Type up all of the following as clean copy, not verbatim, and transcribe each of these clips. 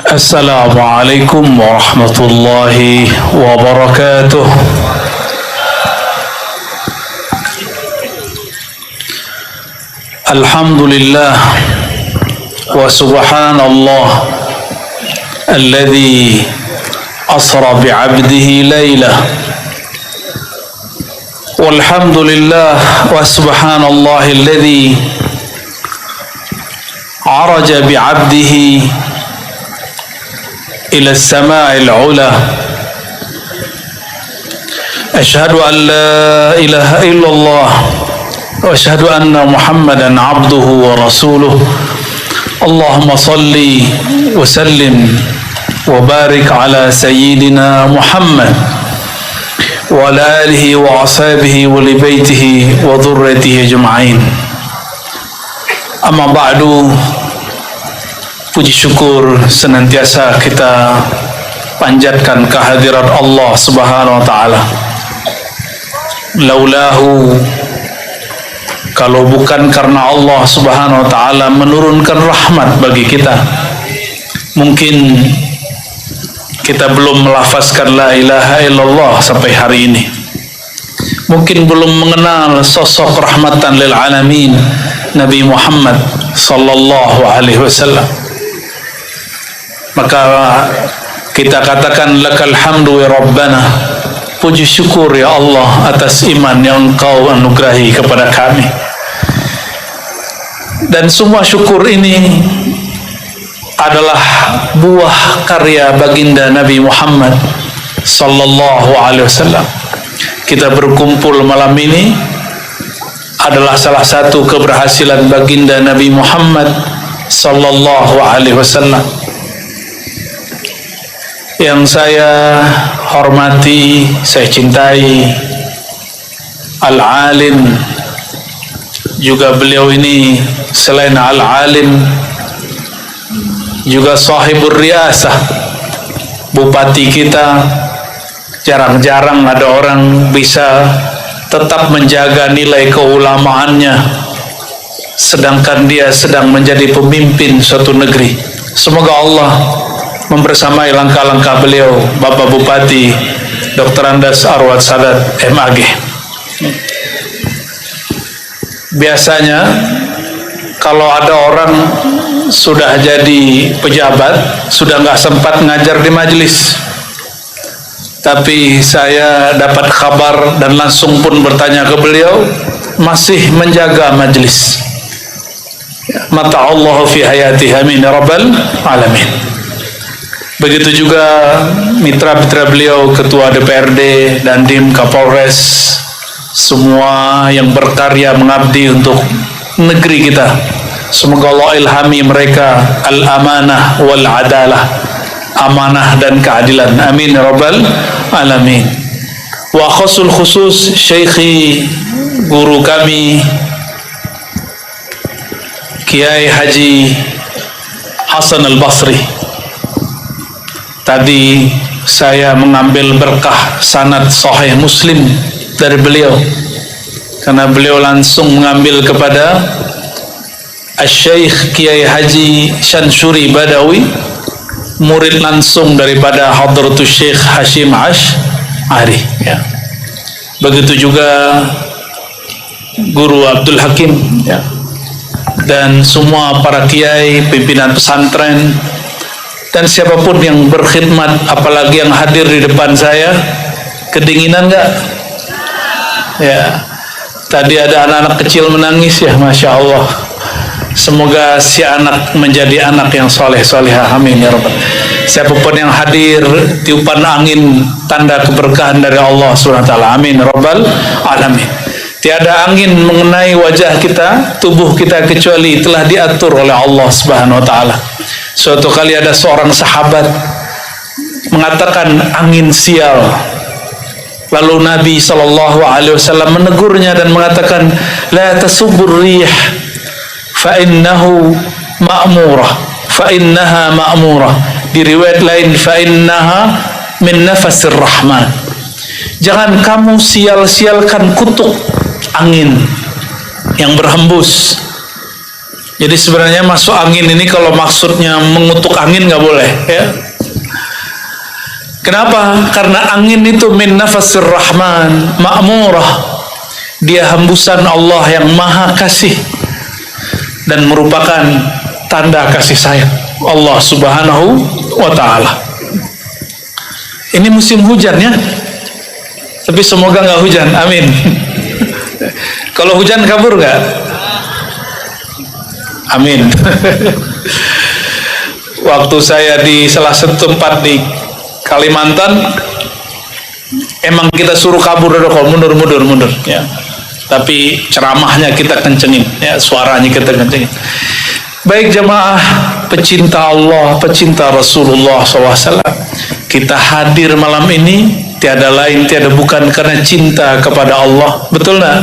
السلام عليكم ورحمة الله وبركاته. الحمد لله وسبحان الله الذي أسرى بعبده ليلة، والحمد لله وسبحان الله الذي عرج بعبده إلى السماء العلى. أشهد أن لا إله إلا الله وأشهد أن محمدا عبده ورسوله. اللهم صل وسلم وبارك على سيدنا محمد وعلى آله وأصحابه ولبيته وذريته أجمعين. Amma ba'du, puji syukur senantiasa kita panjatkan kehadirat Allah Subhanahu wa taala. Laulahu, kalau bukan karena Allah Subhanahu wa taala menurunkan rahmat bagi kita, mungkin kita belum melafazkan la ilaha illallah sampai hari ini. Mungkin belum mengenal sosok rahmatan lil alamin Nabi Muhammad sallallahu alaihi wasallam. Maka kita katakan lakal hamdu ya Rabbana, puji syukur ya Allah atas iman yang Engkau anugerahi kepada kami. Dan semua syukur ini adalah buah karya baginda Nabi Muhammad sallallahu alaihi wasallam. Kita berkumpul malam ini adalah salah satu keberhasilan baginda Nabi Muhammad sallallahu alaihi wasallam. Yang saya hormati, saya cintai, Al-Alim, juga beliau ini selain Al-Alim juga sahibur riasah, bupati kita. Jarang-jarang ada orang bisa tetap menjaga nilai keulamaannya sedangkan dia sedang menjadi pemimpin suatu negeri. Semoga Allah membersamai langkah-langkah beliau, Bapak Bupati Dr. Andas Arwad Sadat MAG. Biasanya kalau ada orang sudah jadi pejabat, sudah nggak sempat ngajar di majelis. Tapi saya dapat kabar dan langsung pun bertanya ke beliau, masih menjaga majelis. Mata Allah fi hayati, amin ya rabbal alamin. Begitu juga mitra-mitra beliau, ketua DPRD, Dandim, Kapolres, semua yang berkarya mengabdi untuk negeri kita. Semoga Allah ilhami mereka al-amanah wal adalah, amanah dan keadilan, amin ya rabbal alamin. Wa khusul khusus syekhi, guru kami Kiai Haji Hasan Al-Basri. Tadi saya mengambil berkah sanad sahih Muslim dari beliau, karena beliau langsung mengambil kepada Asy-Syaikh Kiai Haji Syansyuri Badawi, murid langsung daripada Hadratus Syekh Hashim Ash'ari, ya. Begitu juga Guru Abdul Hakim, ya. Dan semua para kiai, pimpinan pesantren, dan siapapun yang berkhidmat, apalagi yang hadir di depan saya. Kedinginan enggak? Ya. Tadi ada anak-anak kecil menangis, ya, Masya Allah. Semoga si anak menjadi anak yang soleh-solehah, amin ya rabbal. Siapapun yang hadir, tiupan angin tanda keberkahan dari Allah SWT, amin rabbal alamin. Tiada angin mengenai wajah kita, tubuh kita, kecuali telah diatur oleh Allah Subhanahu wa taala. Suatu kali ada seorang sahabat mengatakan angin sial. Lalu Nabi SAW menegurnya dan mengatakan, la tasubbur rih fa innahu ma'murah, fa innaha ma'murah. Di riwayat lain, fa innaha min nafasir rahman. Jangan kamu sial-sialkan kutuk angin yang berhembus. Jadi sebenarnya masuk angin ini kalau maksudnya mengutuk angin nggak boleh, ya. Kenapa? Karena angin itu min nafasir rahman ma'murah. Dia hembusan Allah yang maha kasih dan merupakan tanda kasih sayang Allah subhanahu wa ta'ala. Ini musim hujan, ya, tapi semoga nggak hujan, amin. Kalau hujan kabur nggak? Amin. Waktu saya di salah satu tempat di Kalimantan, emang kita suruh kabur, kalau mundur, ya. Tapi ceramahnya kita kencengin, ya, suaranya kita kencengin. Baik jamaah pecinta Allah, pecinta Rasulullah SAW, kita hadir malam ini tiada lain tiada bukan karena cinta kepada Allah, betul nggak?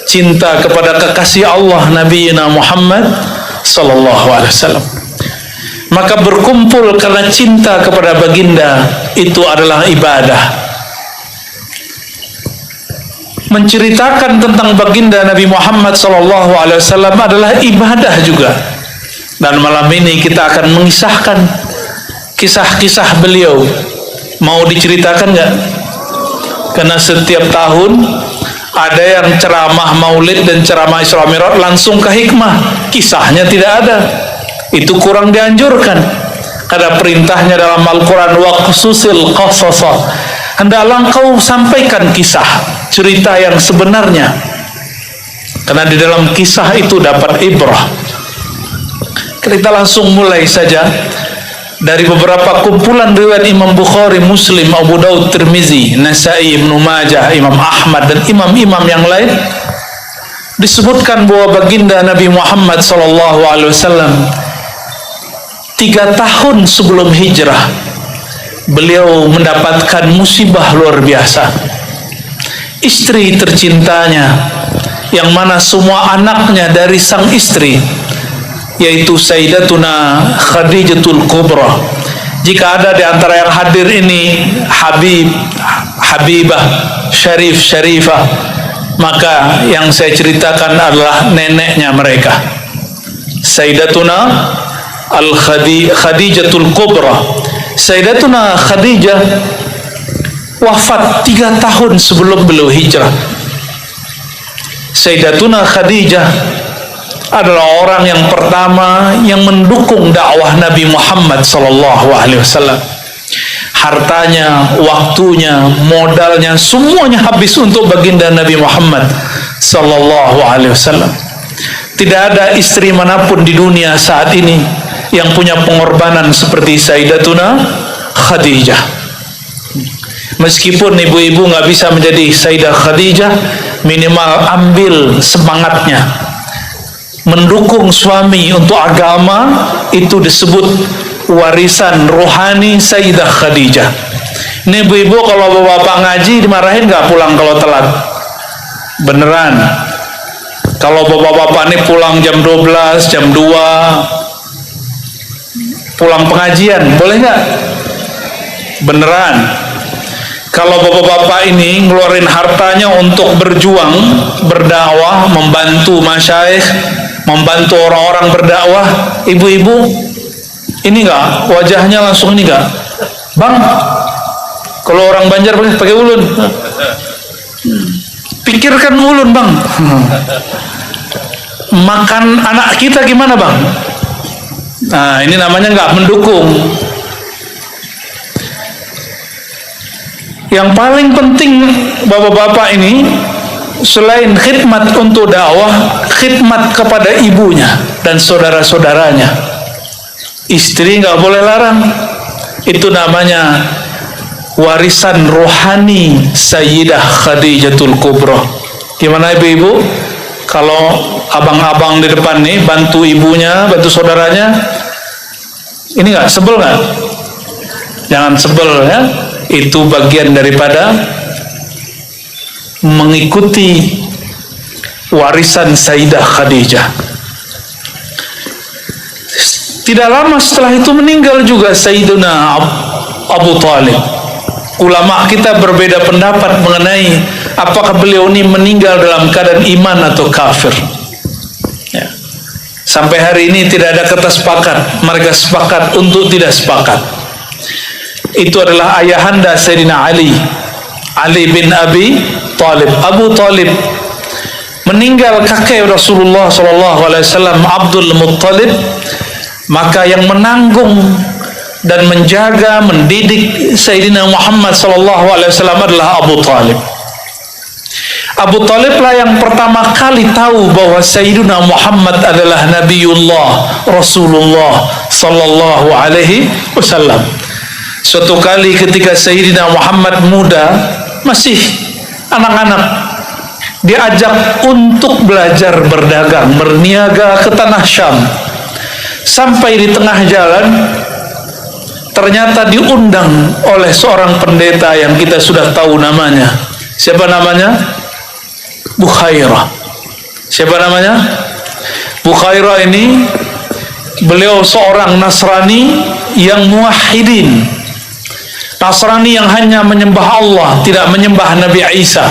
Cinta kepada kekasih Allah Nabi Muhammad sallallahu alaihi wasallam. Maka berkumpul karena cinta kepada baginda itu adalah ibadah. Menceritakan tentang baginda Nabi Muhammad sallallahu alaihi wasallam adalah ibadah juga. Dan malam ini kita akan mengisahkan kisah-kisah beliau. Mau diceritakan nggak? Karena setiap tahun ada yang ceramah maulid dan ceramah Isra Mi'raj langsung ke hikmah, kisahnya tidak ada. Itu kurang dianjurkan. Karena perintahnya dalam Al-Quran, wa khususil qasasa, hendaklah engkau sampaikan kisah, cerita yang sebenarnya, karena di dalam kisah itu dapat ibrah. Kita langsung mulai saja dari beberapa kumpulan riwayat Imam Bukhari, Muslim, Abu Daud, Tirmizi, Nasai, Ibnu Majah, Imam Ahmad dan imam-imam yang lain. Disebutkan bahwa baginda Nabi Muhammad SAW 3 tahun sebelum hijrah beliau mendapatkan musibah luar biasa. Istri tercintanya, yang mana semua anaknya dari sang istri, yaitu Sayyidatuna Khadijatul Kubra. Jika ada di antara yang hadir ini Habibah, Syarifah, maka yang saya ceritakan adalah neneknya mereka, Sayyidatuna Khadijatul Kubra. Sayyidatuna Khadijah wafat 3 tahun sebelum beliau hijrah. Sayyidatuna Khadijah adalah orang yang pertama yang mendukung dakwah Nabi Muhammad SAW. Hartanya, waktunya, modalnya, semuanya habis untuk baginda Nabi Muhammad SAW. Tidak ada istri manapun di dunia saat ini yang punya pengorbanan seperti Sayyidatuna Khadijah. Meskipun ibu-ibu nggak bisa menjadi Sayyidah Khadijah, minimal ambil semangatnya mendukung suami untuk agama, itu disebut warisan rohani Sayyidah Khadijah. Ini ibu-ibu kalau bapak ngaji dimarahin nggak pulang kalau telat? Beneran. Kalau bapak-bapak ini pulang jam 12, jam 2 pulang pengajian, boleh nggak? Beneran. Kalau bapak-bapak ini ngeluarin hartanya untuk berjuang, berdakwah, membantu masyayikh, membantu orang-orang berdakwah, ibu-ibu ini enggak, wajahnya langsung ini enggak, bang, kalau orang Banjar boleh pakai ulun, pikirkan ulun bang, makan anak kita gimana bang? Nah ini namanya enggak mendukung. Yang paling penting bapak-bapak ini, selain khidmat untuk dakwah, khidmat kepada ibunya dan saudara-saudaranya. Istri nggak boleh larang. Itu namanya warisan rohani Sayyidah Khadijatul Kubra. Gimana ibu-ibu? Kalau abang-abang di depan nih bantu ibunya, bantu saudaranya, ini nggak sebel nggak? Jangan sebel ya. Itu bagian daripada mengikuti warisan Sayyidah Khadijah. Tidak lama setelah itu meninggal juga Sayyiduna Abu Talib. Ulama kita berbeda pendapat mengenai apakah beliau ini meninggal dalam keadaan iman atau kafir. Ya. Sampai hari ini tidak ada kata sepakat. Mereka sepakat untuk tidak sepakat. Itu adalah ayahanda Sayyidina Ali bin Abi Thalib. Abu Thalib meninggal kakek Rasulullah SAW, Abdul Muttalib. Maka yang menanggung dan menjaga, mendidik Sayyidina Muhammad SAW adalah Abu Thalib. Abu Thalib lah yang pertama kali tahu bahwa Sayyidina Muhammad adalah Nabiullah, Rasulullah Sallallahu Alaihi Wasallam. Suatu kali ketika Sayyidina Muhammad muda, masih anak-anak, diajak untuk belajar berdagang, berniaga ke tanah Syam. Sampai di tengah jalan, ternyata diundang oleh seorang pendeta yang kita sudah tahu namanya. Siapa namanya? Bukhairah. Siapa namanya? Bukhairah ini, beliau seorang Nasrani yang muwahhidin. Nasrani yang hanya menyembah Allah, tidak menyembah Nabi Isa.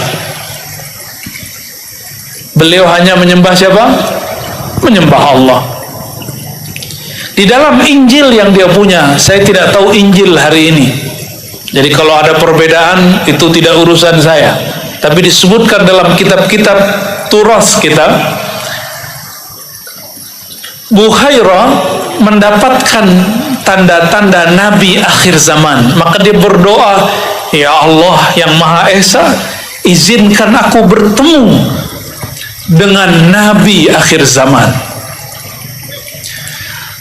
Beliau hanya menyembah siapa? Menyembah Allah. Di dalam Injil yang dia punya, saya tidak tahu Injil hari ini. Jadi kalau ada perbedaan, itu tidak urusan saya. Tapi disebutkan dalam kitab-kitab turas kita, Bukhairah mendapatkan tanda-tanda Nabi akhir zaman. Maka dia berdoa, ya Allah yang Maha Esa, izinkan aku bertemu dengan Nabi akhir zaman.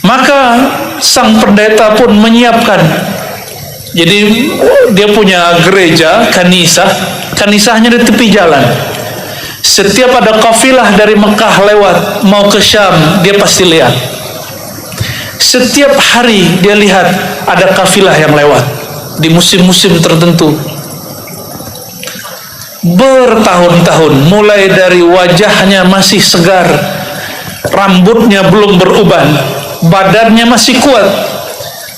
Maka sang pendeta pun menyiapkan. Jadi dia punya gereja, kanisahnya di tepi jalan. Setiap ada kafilah dari Mekah lewat mau ke Syam, dia pasti lihat. Setiap hari dia lihat ada kafilah yang lewat di musim-musim tertentu. Bertahun-tahun, mulai dari wajahnya masih segar, rambutnya belum beruban, badannya masih kuat.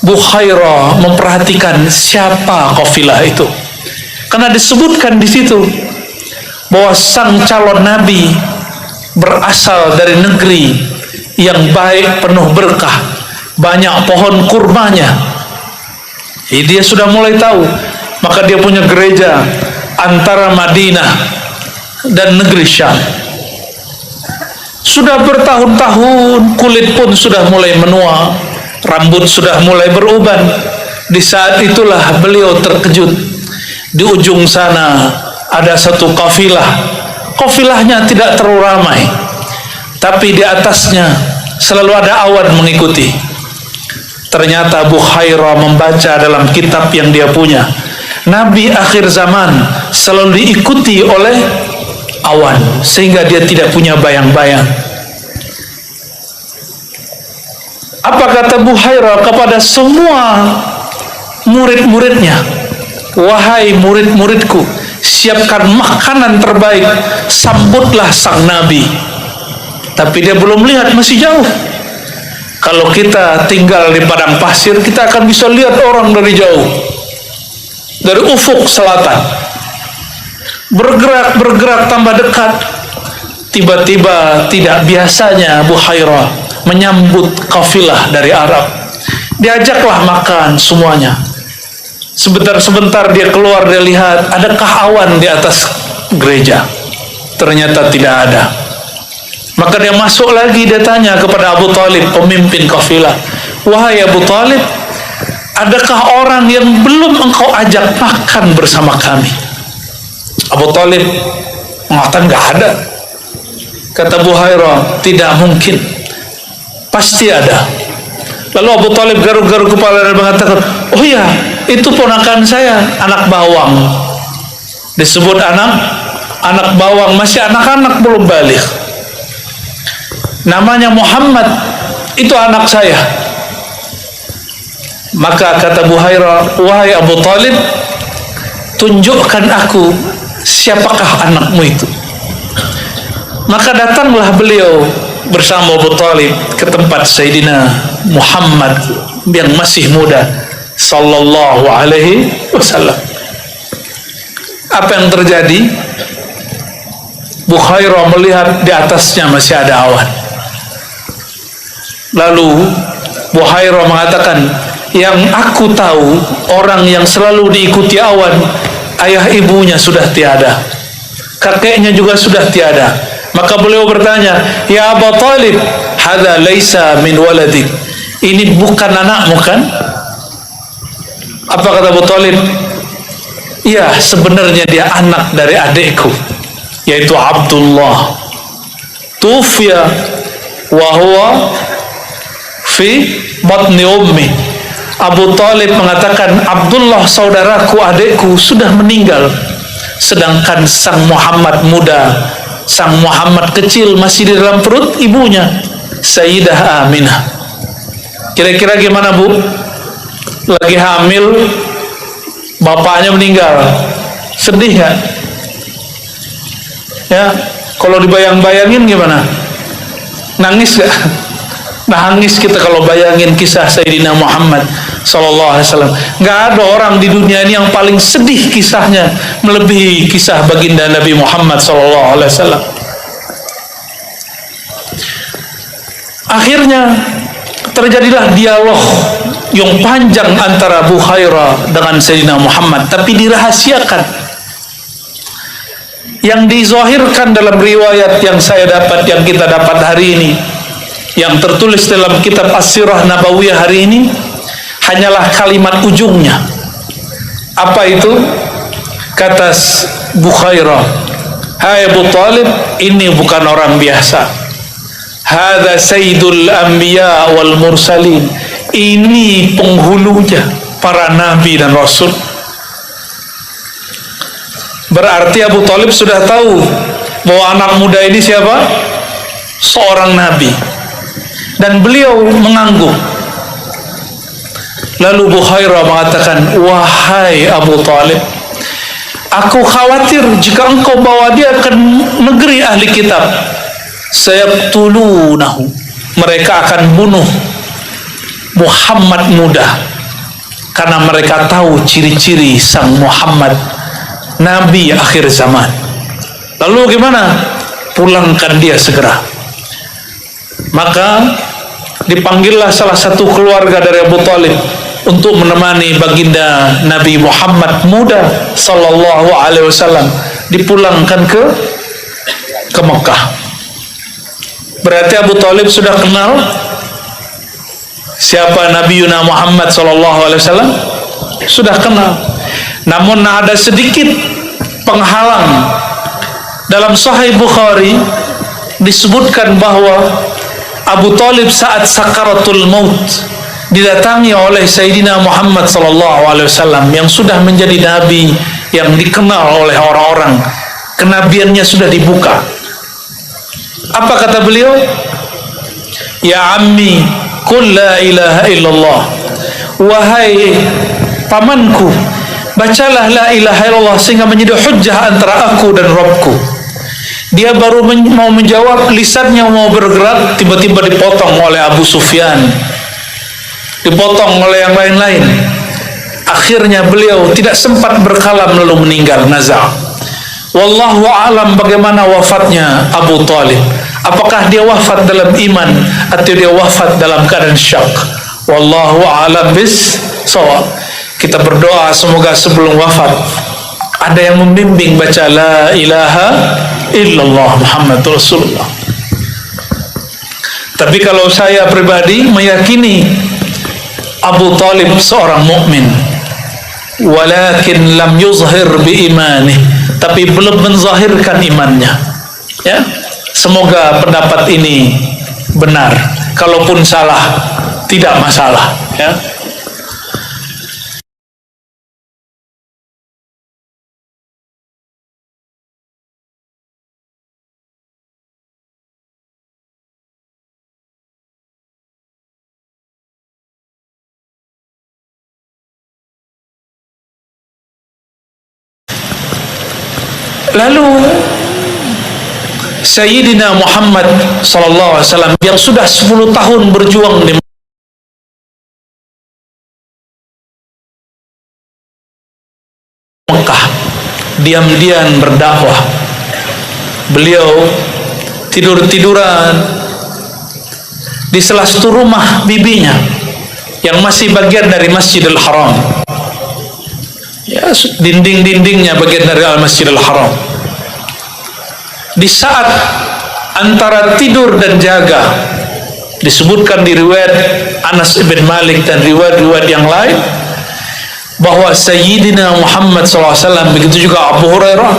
Bukhairah memperhatikan siapa kafilah itu, karena disebutkan di situ bahwa sang calon nabi berasal dari negeri yang baik, penuh berkah, banyak pohon kurmanya. Jadi dia sudah mulai tahu. Maka dia punya gereja antara Madinah dan negeri Syam. Sudah bertahun-tahun, kulit pun sudah mulai menua, rambut sudah mulai beruban. Di saat itulah beliau terkejut. Di ujung sana ada satu kafilah. Kafilahnya tidak terlalu ramai, tapi di atasnya selalu ada awan mengikuti. Ternyata Bukhairah membaca dalam kitab yang dia punya, Nabi akhir zaman selalu diikuti oleh awan, sehingga dia tidak punya bayang-bayang. Apa kata Bukhairah kepada semua murid-muridnya? Wahai murid-muridku, siapkan makanan terbaik, sambutlah sang Nabi. Tapi dia belum lihat, masih jauh. Kalau kita tinggal di padang pasir, kita akan bisa lihat orang dari jauh, dari ufuk selatan. Bergerak tambah dekat. Tiba-tiba tidak biasanya Bukhairah menyambut kafilah dari Arab. Diajaklah makan semuanya. Sebentar-sebentar dia keluar, dia lihat adakah awan di atas gereja. Ternyata tidak ada. Maka dia masuk lagi, dia tanya kepada Abu Thalib, pemimpin kafilah, wahai Abu Thalib, adakah orang yang belum engkau ajak makan bersama kami? Abu Thalib mengatakan enggak ada. Kata Bukhairah, tidak mungkin, pasti ada. Lalu Abu Thalib garuk-garuk kepala dan mengatakan, oh iya, itu ponakan saya, anak bawang. Disebut anak bawang, masih anak-anak, belum balik. Namanya Muhammad, itu anak saya. Maka kata Bukhairah, wahai Abu Thalib, tunjukkan aku siapakah anakmu itu. Maka datanglah beliau bersama Abu Thalib ke tempat Sayyidina Muhammad yang masih muda Sallallahu Alaihi Wasallam. Apa yang terjadi? Bukhairah melihat di atasnya masih ada awan. Lalu Buhairah mengatakan, yang aku tahu orang yang selalu diikuti awan, ayah ibunya sudah tiada, kakeknya juga sudah tiada. Maka beliau bertanya, ya Abu Talib, hadza laisa min waladik, ini bukan anakmu kan? Apa kata Abu Talib? Iya, sebenarnya dia anak dari adikku, yaitu Abdullah. Tufiya wa huwa fi batni ummi. Abu Talib mengatakan, Abdullah saudaraku, adikku sudah meninggal, sedangkan sang Muhammad muda, sang Muhammad kecil masih di dalam perut ibunya, Sayyidah Aminah. Kira-kira gimana, Bu? Lagi hamil, bapaknya meninggal, sedih kan? Ya, kalau dibayang-bayangin gimana? Nangis gak? Nangis kita kalau bayangin kisah Sayyidina Muhammad Sallallahu Alaihi Wasallam. Nggak ada orang di dunia ini yang paling sedih kisahnya melebihi kisah baginda Nabi Muhammad Sallallahu Alaihi Wasallam. Akhirnya terjadilah dialog yang panjang antara Buhairah dengan Sayyidina Muhammad, tapi dirahasiakan. Yang dizahirkan dalam riwayat yang saya dapat, yang kita dapat hari ini, yang tertulis dalam kitab As-Sirah Nabawiyah hari ini, hanyalah kalimat ujungnya. Apa itu? Kata Buhairah, hai Abu Talib, ini bukan orang biasa. Hadza sayyidul anbiya wal mursalin, ini penghulunya para nabi dan rasul. Berarti Abu Talib sudah tahu bahwa anak muda ini siapa? Seorang nabi. Dan beliau mengangguk. Lalu Buhairah mengatakan, wahai Abu Talib, aku khawatir jika engkau bawa dia ke negeri ahli kitab, sayaqtulunahu, mereka akan bunuh Muhammad muda, karena mereka tahu ciri-ciri sang Muhammad, Nabi akhir zaman. Lalu gimana? Pulangkan dia segera. Maka dipanggillah salah satu keluarga dari Abu Talib untuk menemani baginda Nabi Muhammad muda Sallallahu Alaihi Wasallam dipulangkan ke Mekah. Berarti Abu Talib sudah kenal siapa Nabi Yuna Muhammad Sallallahu Alaihi Wasallam, sudah kenal. Namun ada sedikit penghalang. Dalam Sahih Bukhari disebutkan bahwa Abu Talib saat sakaratul maut didatangi oleh Sayyidina Muhammad Sallallahu Alaihi Wasallam yang sudah menjadi nabi yang dikenal oleh orang-orang, kenabiannya sudah dibuka. Apa kata beliau? Ya ammi, qul la ilaha illallah. Wahai pamanku, bacalah la ilaha illallah sehingga menjadi hujjah antara aku dan Rabbku. Dia baru mau menjawab, lisannya mau bergerak, tiba-tiba dipotong oleh Abu Sufyan, dipotong oleh yang lain-lain. Akhirnya beliau tidak sempat berkalam lalu meninggal nazar. Wallahu a'lam bagaimana wafatnya Abu Talib. Apakah dia wafat dalam iman atau dia wafat dalam keadaan syak? Wallahu a'lam bis-shawab. Kita berdoa semoga sebelum wafat ada yang membimbing baca la ilaha illallah Muhammad Rasulullah. Tapi kalau saya pribadi meyakini Abu Talib seorang mukmin, walakin lam yuzhir bi imani, tapi belum menzahirkan imannya. Ya, semoga pendapat ini benar. Kalaupun salah, tidak masalah. Ya. Lalu Sayyidina Muhammad Sallallahu Alaihi Wasallam yang sudah 10 tahun berjuang di Mekah, diam-diam berdakwah. Beliau tidur-tiduran di salah satu rumah bibinya yang masih bagian dari Masjidil Haram. Ya, dinding-dindingnya bagian dari Al-Masjidil Haram. Di saat antara tidur dan jaga, disebutkan di riwayat Anas bin Malik dan riwayat-riwayat yang lain bahwa Sayyidina Muhammad SAW, begitu juga Abu Hurairah,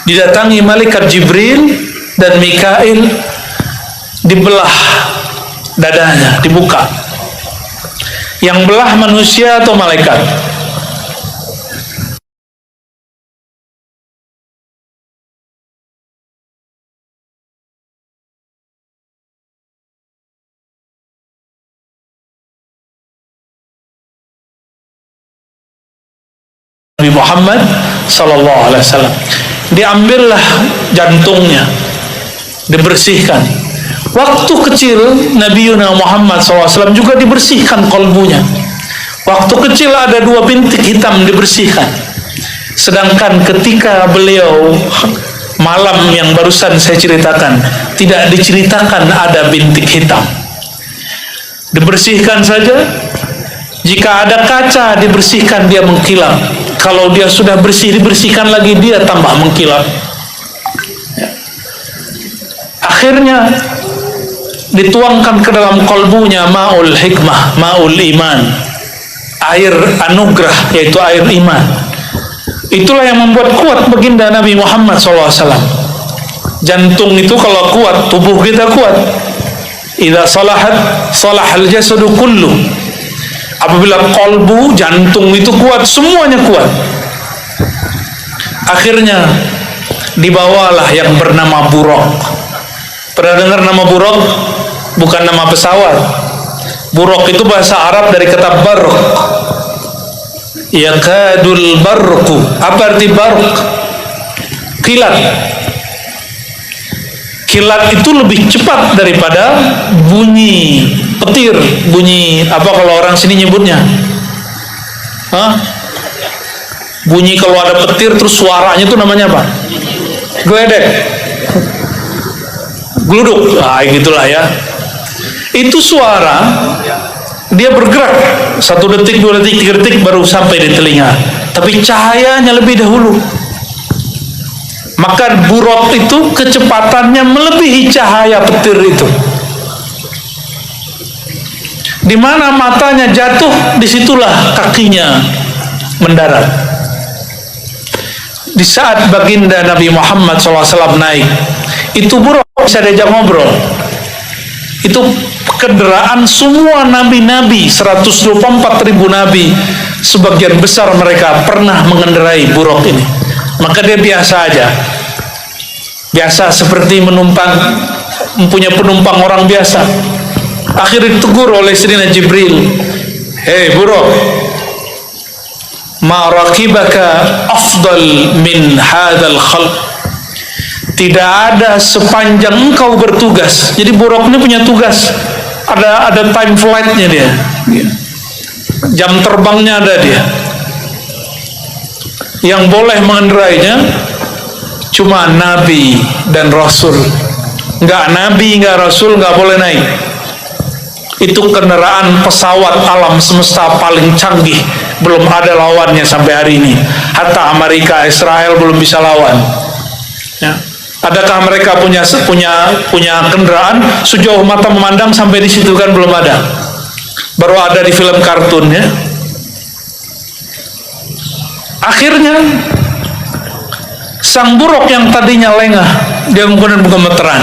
didatangi malaikat Jibril dan Mikail, dibelah dadanya, dibuka. Yang belah manusia atau malaikat? Nabi Muhammad sallallahu alaihi wasallam. Diambillah jantungnya, dibersihkan. Waktu kecil Nabi Muhammad SAW juga dibersihkan kolbunya. Waktu kecil ada 2 bintik hitam dibersihkan. Sedangkan ketika beliau malam yang barusan saya ceritakan, tidak diceritakan ada bintik hitam. Dibersihkan saja. Jika ada kaca dibersihkan, dia mengkilap. Kalau dia sudah bersih, dibersihkan lagi, dia tambah mengkilap. Akhirnya dituangkan ke dalam kolbunya ma'ul hikmah, ma'ul iman, air anugerah, yaitu air iman. Itulah yang membuat kuat baginda Nabi Muhammad SAW. Jantung itu kalau kuat, tubuh kita kuat. Idza salahat salahal jasadu kullu. Apabila kolbu, jantung itu kuat, semuanya kuat. Akhirnya dibawalah yang bernama Buraq. Pernah dengar nama Buraq? Bukan nama pesawat. Buraq itu bahasa Arab dari kata barq. Yakadul barqu. Apa arti barq? Kilat. Kilat itu lebih cepat daripada bunyi petir, bunyi apa kalau orang sini nyebutnya? Hah? Bunyi kalau ada petir terus suaranya itu namanya apa? Geledek. Gluduk. Ah, gitulah ya. Itu suara dia bergerak 1 detik, 2 detik, 3 detik baru sampai di telinga. Tapi cahayanya lebih dahulu. Maka Buraq itu kecepatannya melebihi cahaya petir itu. Di mana matanya jatuh, disitulah kakinya mendarat. Di saat baginda Nabi Muhammad SAW naik, itu Buraq bisa diajak ngobrol. Itu kendaraan semua nabi-nabi, 124.000 nabi, sebagian besar mereka pernah mengendarai Buraq ini. Maka dia biasa aja, biasa seperti mempunyai penumpang orang biasa. Akhirnya ditegur oleh Sayyidina Jibril, hei Buraq, ma rakibaka afdal min hadzal khalq. Tidak ada sepanjang engkau bertugas. Jadi Buraq ini punya tugas, ada time flightnya dia, jam terbangnya ada dia. Yang boleh mengendarainya cuma nabi dan rasul. Enggak nabi, enggak rasul, enggak boleh naik. Itu kendaraan pesawat alam semesta paling canggih, belum ada lawannya sampai hari ini. Hatta Amerika, Israel belum bisa lawan. Ya. Adakah mereka punya kendaraan sejauh mata memandang sampai di situ? Kan belum ada. Baru ada di film kartun ya. Akhirnya sang Buraq yang tadinya lengah, dia kemudian gemeteran.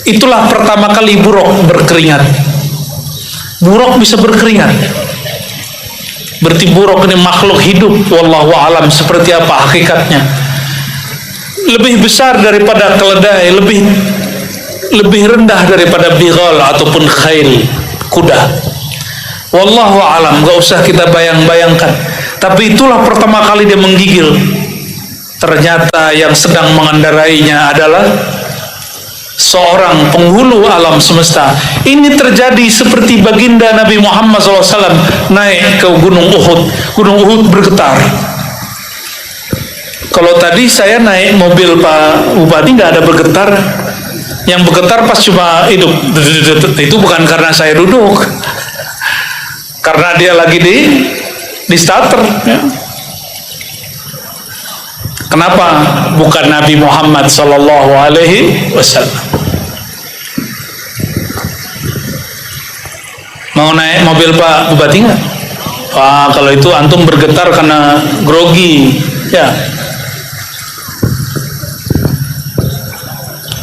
Itulah pertama kali Buraq berkeringat. Buraq bisa berkeringat. Berarti Buraq ini makhluk hidup. Wallahu alam seperti apa hakikatnya. Lebih besar daripada keledai, lebih rendah daripada bighal ataupun khail, kuda. Wallahu alam, gak usah kita bayang-bayangkan. Tapi itulah pertama kali dia menggigil. Ternyata yang sedang mengendarainya adalah seorang penghulu alam semesta. Ini terjadi seperti baginda Nabi Muhammad SAW naik ke Gunung Uhud. Gunung Uhud bergetar. Kalau tadi saya naik mobil Pak Bupati nggak ada bergetar, Yang bergetar pas cuma hidup itu bukan karena saya duduk, karena dia lagi di starter ya. Kenapa bukan Nabi Muhammad sallallahu alaihi wasallam? Mau naik mobil Pak Bupati nggak? Wah, kalau itu antum bergetar karena grogi ya.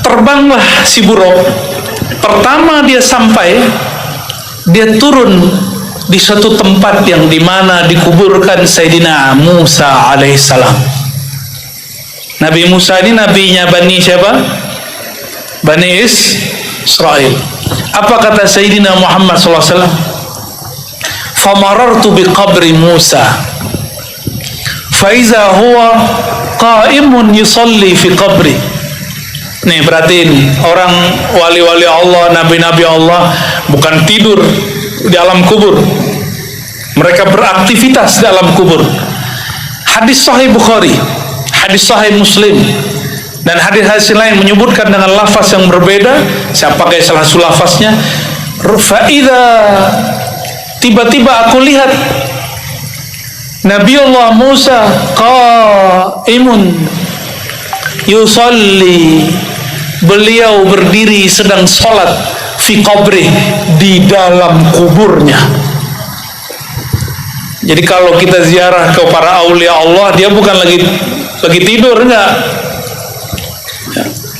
Terbanglah si buruk. Pertama dia sampai, dia turun di suatu tempat yang dimana dikuburkan Sayyidina Musa alaihissalam. Nabi Musa ini nabinya Bani siapa? Bani Israel. Apa kata Sayyidina Muhammad SAW? Famarartu biqabri Musa faiza huwa qaimun yusalli fi qabri. Nih perhatiin, orang wali-wali Allah, nabi-nabi Allah bukan tidur di alam kubur, mereka beraktivitas di alam kubur. Hadis Sahih Bukhari, hadis Sahih Muslim, dan hadis-hadis lain menyebutkan dengan lafaz yang berbeda. Saya pakai salah satu lafaznya. Fa'idha, tiba-tiba aku lihat Nabiullah Musa qaimun yusalli, beliau berdiri sedang sholat fi qabri, di dalam kuburnya. Jadi kalau kita ziarah ke para aulia Allah, dia bukan lagi tidur, enggak.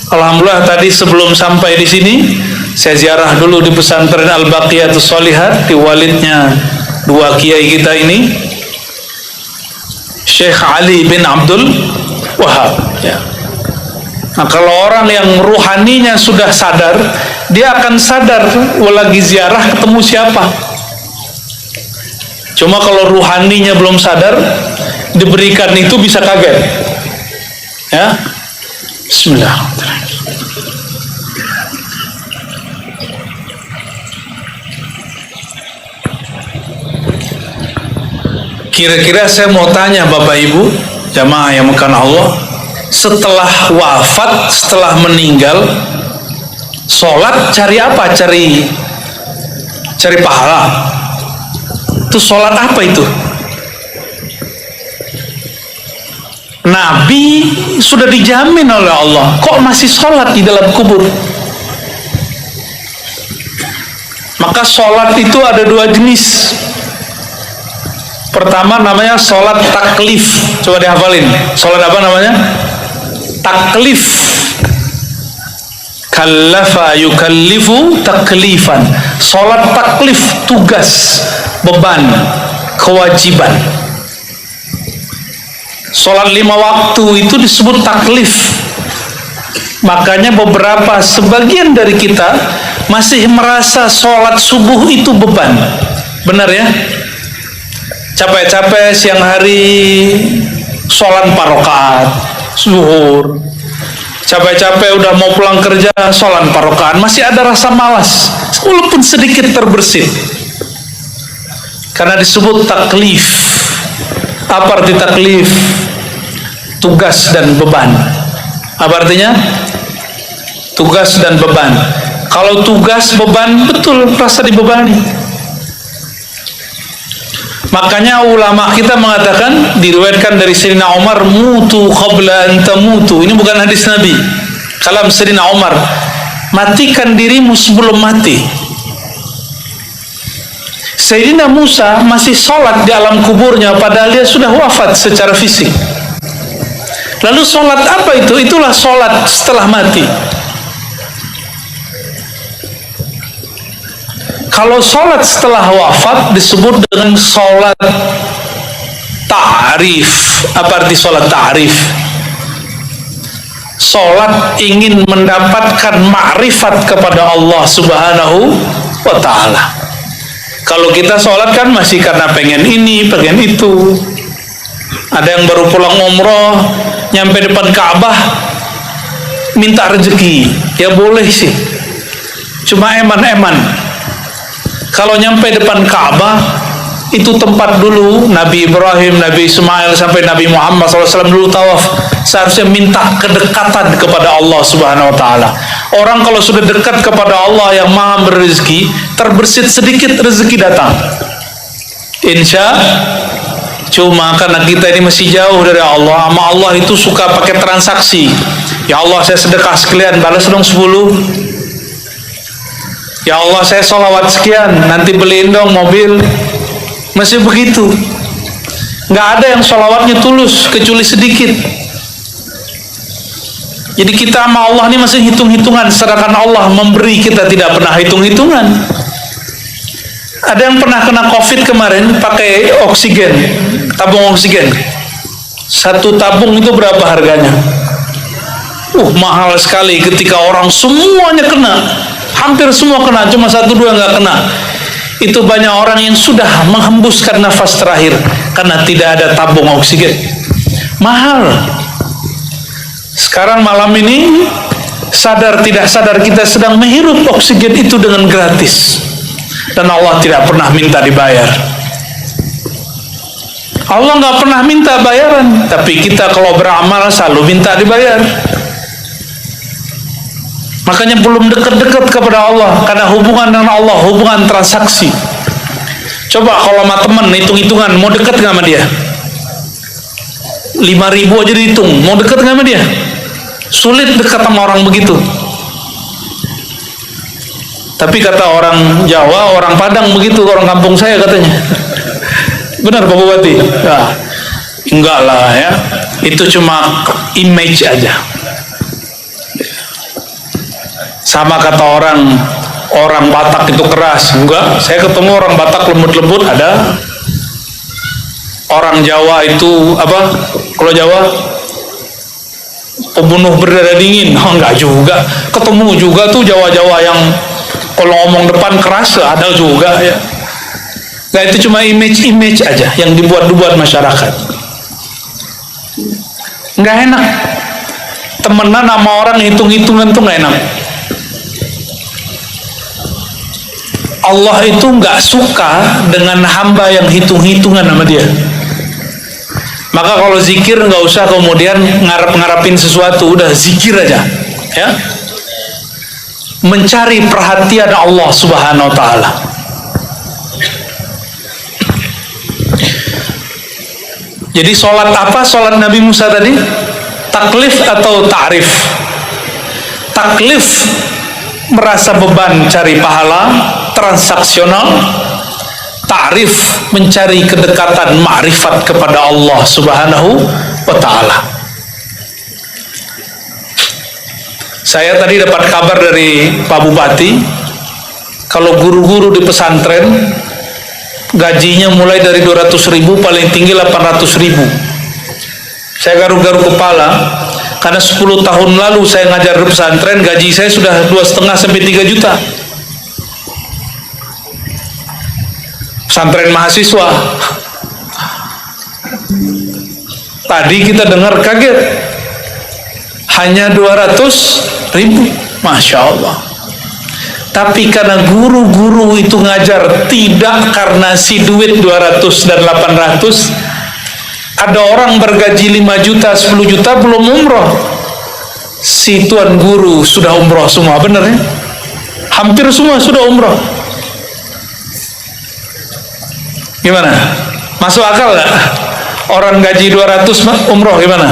Alhamdulillah tadi sebelum sampai di sini saya ziarah dulu di pesantren Al-Baqiyatus Shalihat, di walidnya dua kiai kita ini, Syekh Ali bin Abdul Wahab ya. Nah, kalau orang yang ruhaninya sudah sadar, dia akan sadar lagi ziarah ketemu siapa. Cuma kalau ruhaninya belum sadar, diberikan itu bisa kaget. Ya. Bismillahirrahmanirrahim. Kira-kira saya mau tanya Bapak Ibu, jamaah yang makan Allah, setelah wafat, setelah meninggal, sholat cari apa? Cari pahala. Itu sholat apa itu? Nabi sudah dijamin oleh Allah, kok masih sholat di dalam kubur? Maka sholat itu ada dua jenis. Pertama namanya sholat taklif. Coba dihafalin, sholat apa namanya? Taklif. Kallafa yukallifu taklifan. Sholat taklif, tugas, beban, kewajiban. Sholat 5 waktu itu disebut taklif. Makanya sebagian dari kita masih merasa sholat subuh itu beban. Benar ya? Capek-capek siang hari sholat 4 rakaat zuhur, capek-capek udah mau pulang kerja sholat 4 rakaat, masih ada rasa malas walaupun sedikit terbersit, karena disebut taklif. Apa arti taklif? Tugas dan beban. Apa artinya? Tugas dan beban. Kalau tugas beban, betul rasa dibebani. Makanya ulama kita mengatakan, diriwayatkan dari Sayyidina Umar, mutu qabla an tamutu. Ini bukan hadis Nabi, kalam Sayyidina Umar. Matikan dirimu sebelum mati. Sayyidina Musa masih sholat di alam kuburnya, padahal dia sudah wafat secara fisik. Lalu sholat apa itu? Itulah sholat setelah mati. Kalau sholat setelah wafat disebut dengan sholat ta'rif. Apa arti sholat ta'rif? Sholat ingin mendapatkan ma'rifat kepada Allah Subhanahu wa ta'ala. Kalau kita sholat kan masih karena pengen ini, pengen itu. Ada yang baru pulang umroh, nyampe depan Ka'bah minta rezeki, ya boleh sih, cuma eman-eman. Kalau nyampe depan Ka'bah, itu tempat dulu Nabi Ibrahim, Nabi Ismail sampai Nabi Muhammad SAW dulu tawaf. Seharusnya minta kedekatan kepada Allah Subhanahu wa ta'ala. Orang kalau sudah dekat kepada Allah yang maha berrezeki, terbersit sedikit rezeki datang. Cuma karena kita ini masih jauh dari Allah, sama Allah itu suka pakai transaksi. Ya Allah, saya sedekah sekian, balas dong 10. Ya Allah, saya sholawat sekian, nanti beliin dong mobil. Masih begitu. Nggak ada yang sholawatnya tulus kecuali sedikit. Jadi kita sama Allah ini masih hitung-hitungan, sedangkan Allah memberi kita tidak pernah hitung-hitungan. Ada yang pernah kena COVID kemarin pakai oksigen, tabung oksigen. 1 tabung itu berapa harganya? Mahal sekali ketika orang semuanya kena. Hampir semua kena, cuma 1-2 nggak kena. Itu banyak orang yang sudah menghembuskan nafas terakhir karena tidak ada tabung oksigen. Mahal. Sekarang malam ini, sadar tidak sadar kita sedang menghirup oksigen itu dengan gratis. Dan Allah tidak pernah minta dibayar. Allah nggak pernah minta bayaran, tapi kita kalau beramal selalu minta dibayar. Makanya belum dekat-dekat kepada Allah, karena hubungan dengan Allah hubungan transaksi. Coba kalau sama temen hitung-hitungan, mau dekat nggak sama dia? 5.000 aja dihitung, mau dekat nggak sama dia? Sulit dekat sama orang begitu. Tapi kata orang Jawa, orang Padang begitu, orang kampung saya katanya. Benar Pak Bupati? Nah, enggak lah ya, itu cuma image aja. Sama kata orang Batak itu keras. Enggak, saya ketemu orang Batak lembut-lembut ada. Orang Jawa itu apa? Kalau Jawa pembunuh berdarah dingin. Oh, enggak juga. Ketemu juga tuh Jawa-Jawa yang kalau ngomong depan keras, ada juga ya. Nah, itu cuma image aja yang dibuat masyarakat. Nggak enak. Temenan sama orang hitung-hitungan tuh nggak enak. Allah itu nggak suka dengan hamba yang hitung-hitungan sama dia. Maka kalau zikir nggak usah kemudian ngarep-ngarepin sesuatu, udah zikir aja, ya. Mencari perhatian Allah Subhanahu wa Ta'ala. Jadi sholat apa? Sholat Nabi Musa tadi? Taklif atau ta'rif? Taklif merasa beban cari pahala transaksional. Ta'rif mencari kedekatan ma'rifat kepada Allah Subhanahu wa Ta'ala. Saya tadi dapat kabar dari Pak Bupati, kalau guru-guru di pesantren gajinya mulai dari 200.000, paling tinggi 800.000. Saya garuk-garuk kepala karena 10 tahun lalu saya ngajar di pesantren, gaji saya sudah 2,5 sampai 3 juta. Pesantren mahasiswa. Tadi kita dengar kaget, hanya 200.000, Masya Allah. Tapi karena guru-guru itu ngajar tidak karena si duit 200 dan 800, ada orang bergaji 5 juta, 10 juta belum umroh. Si tuan guru sudah umroh semua, bener ya? Hampir semua sudah umroh. Gimana? Masuk akal gak? Orang gaji 200 umroh gimana?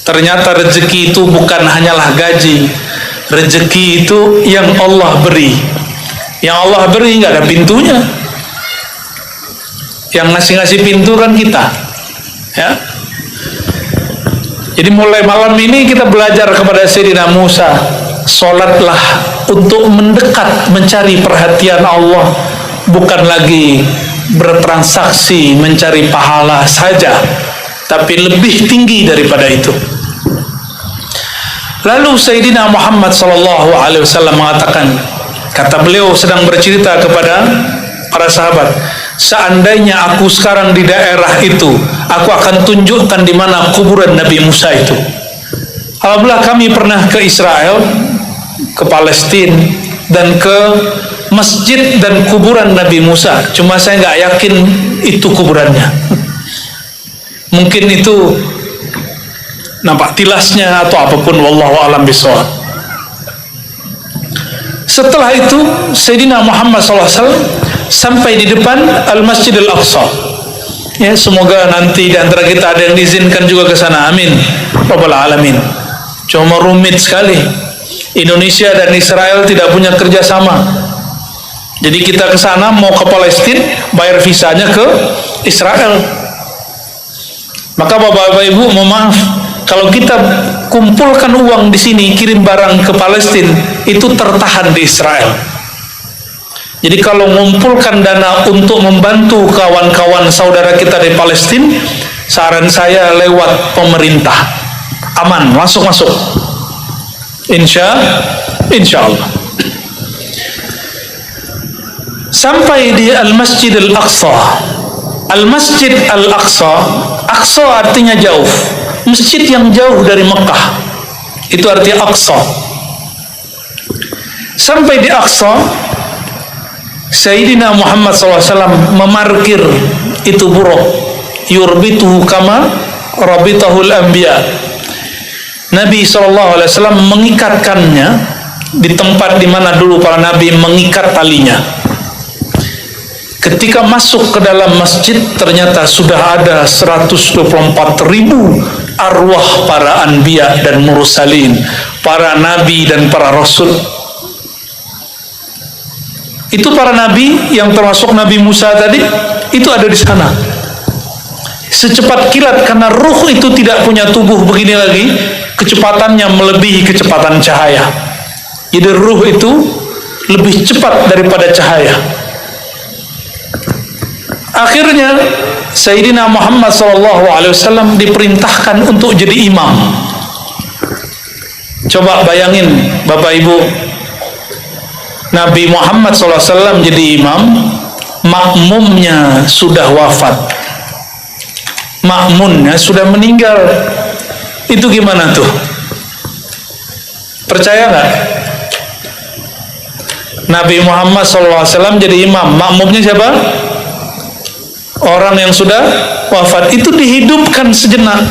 Ternyata rezeki itu bukan hanyalah gaji. Rezeki itu yang Allah beri. Yang Allah beri nggak ada pintunya. Yang ngasih-ngasih pintu kan kita, ya. Jadi mulai malam ini kita belajar kepada Sayyidina Musa, sholatlah untuk mendekat, mencari perhatian Allah, bukan lagi bertransaksi mencari pahala saja, tapi lebih tinggi daripada itu. Lalu Sayyidina Muhammad SAW mengatakan, kata beliau sedang bercerita kepada para sahabat, seandainya aku sekarang di daerah itu, aku akan tunjukkan di mana kuburan Nabi Musa itu. Alhamdulillah kami pernah ke Israel, ke Palestina, dan ke masjid dan kuburan Nabi Musa. Cuma saya nggak yakin itu kuburannya. Mungkin itu nampak tilasnya atau apapun, wallahu a'lam bishawab. Setelah itu Sayyidina Muhammad SAW sampai di depan Al-Masjid Al-Aqsa. Ya, semoga nanti di antara kita ada yang diizinkan juga ke sana. Amin Rabbal Alamin. Cuma rumit sekali. Indonesia dan Israel tidak punya kerjasama. Jadi kita ke sana mau ke Palestina, bayar visanya ke Israel. Maka Bapak Ibu, mohon maaf, kalau kita kumpulkan uang di sini kirim barang ke Palestina, itu tertahan di Israel. Jadi kalau mengumpulkan dana untuk membantu kawan-kawan saudara kita di Palestina, saran saya lewat pemerintah, aman, masuk. Insya Allah. Sampai di Al-Masjid Al-Aqsa. Al-Masjid Al-Aqsa, Aqsa artinya jauh, masjid yang jauh dari Mekah, itu artinya Aqsa. Sampai di Aqsa, Sayyidina Muhammad SAW memarkir itu buruk, yurbituhu kama rabitahul anbiya. Nabi SAW mengikatkannya di tempat di mana dulu para nabi mengikat talinya. Ketika masuk ke dalam masjid, ternyata sudah ada 124.000 arwah para anbiya dan mursalin, para nabi dan para rasul. Itu para nabi yang termasuk Nabi Musa tadi, itu ada di sana. Secepat kilat, karena ruh itu tidak punya tubuh begini lagi, kecepatannya melebihi kecepatan cahaya. Jadi ruh itu lebih cepat daripada cahaya. Akhirnya Sayyidina Muhammad SAW diperintahkan untuk jadi imam. Coba bayangin Bapak Ibu, Nabi Muhammad SAW jadi imam, makmumnya sudah wafat, makmunnya sudah meninggal. Itu gimana tuh? Percaya nggak? Nabi Muhammad SAW jadi imam, makmumnya siapa? Orang yang sudah wafat. Itu dihidupkan sejenak.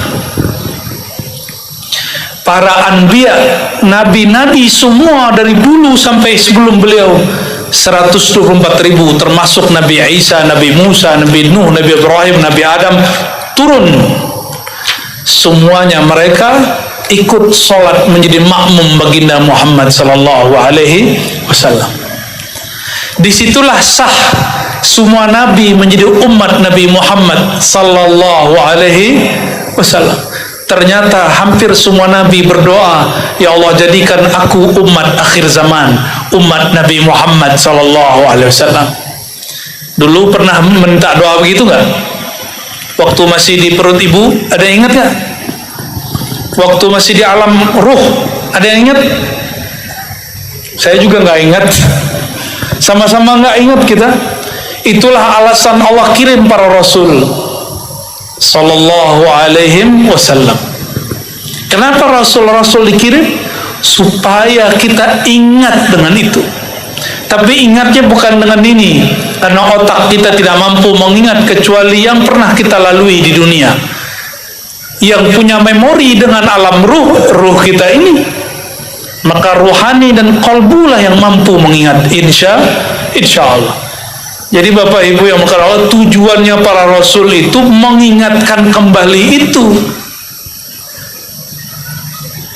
Para anbiya, nabi-nabi semua dari dulu sampai sebelum beliau, 124.000, termasuk Nabi Isa, Nabi Musa, Nabi Nuh, Nabi Ibrahim, Nabi Adam, turun. Semuanya mereka ikut sholat menjadi makmum baginda Muhammad sallallahu alaihi wasallam. Disitulah sah semua nabi menjadi umat Nabi Muhammad sallallahu alaihi wasallam. Ternyata hampir semua nabi berdoa, ya Allah jadikan aku umat akhir zaman, umat Nabi Muhammad sallallahu alaihi wasallam. Dulu pernah minta doa begitu nggak? Waktu masih di perut ibu, ada yang ingat nggak? Waktu masih di alam ruh, ada yang ingat? Saya juga nggak ingat. Sama-sama nggak ingat kita. Itulah alasan Allah kirim para rasul sallallahu alaihi wasallam. Kenapa rasul-rasul dikirim? Supaya kita ingat dengan itu. Tapi ingatnya bukan dengan ini, karena otak kita tidak mampu mengingat kecuali yang pernah kita lalui di dunia. Yang punya memori dengan alam ruh kita ini, maka ruhani dan qalbulah yang mampu mengingat. Insya Allah. Jadi Bapak Ibu yang berkata Allah, tujuannya para rasul itu mengingatkan kembali itu.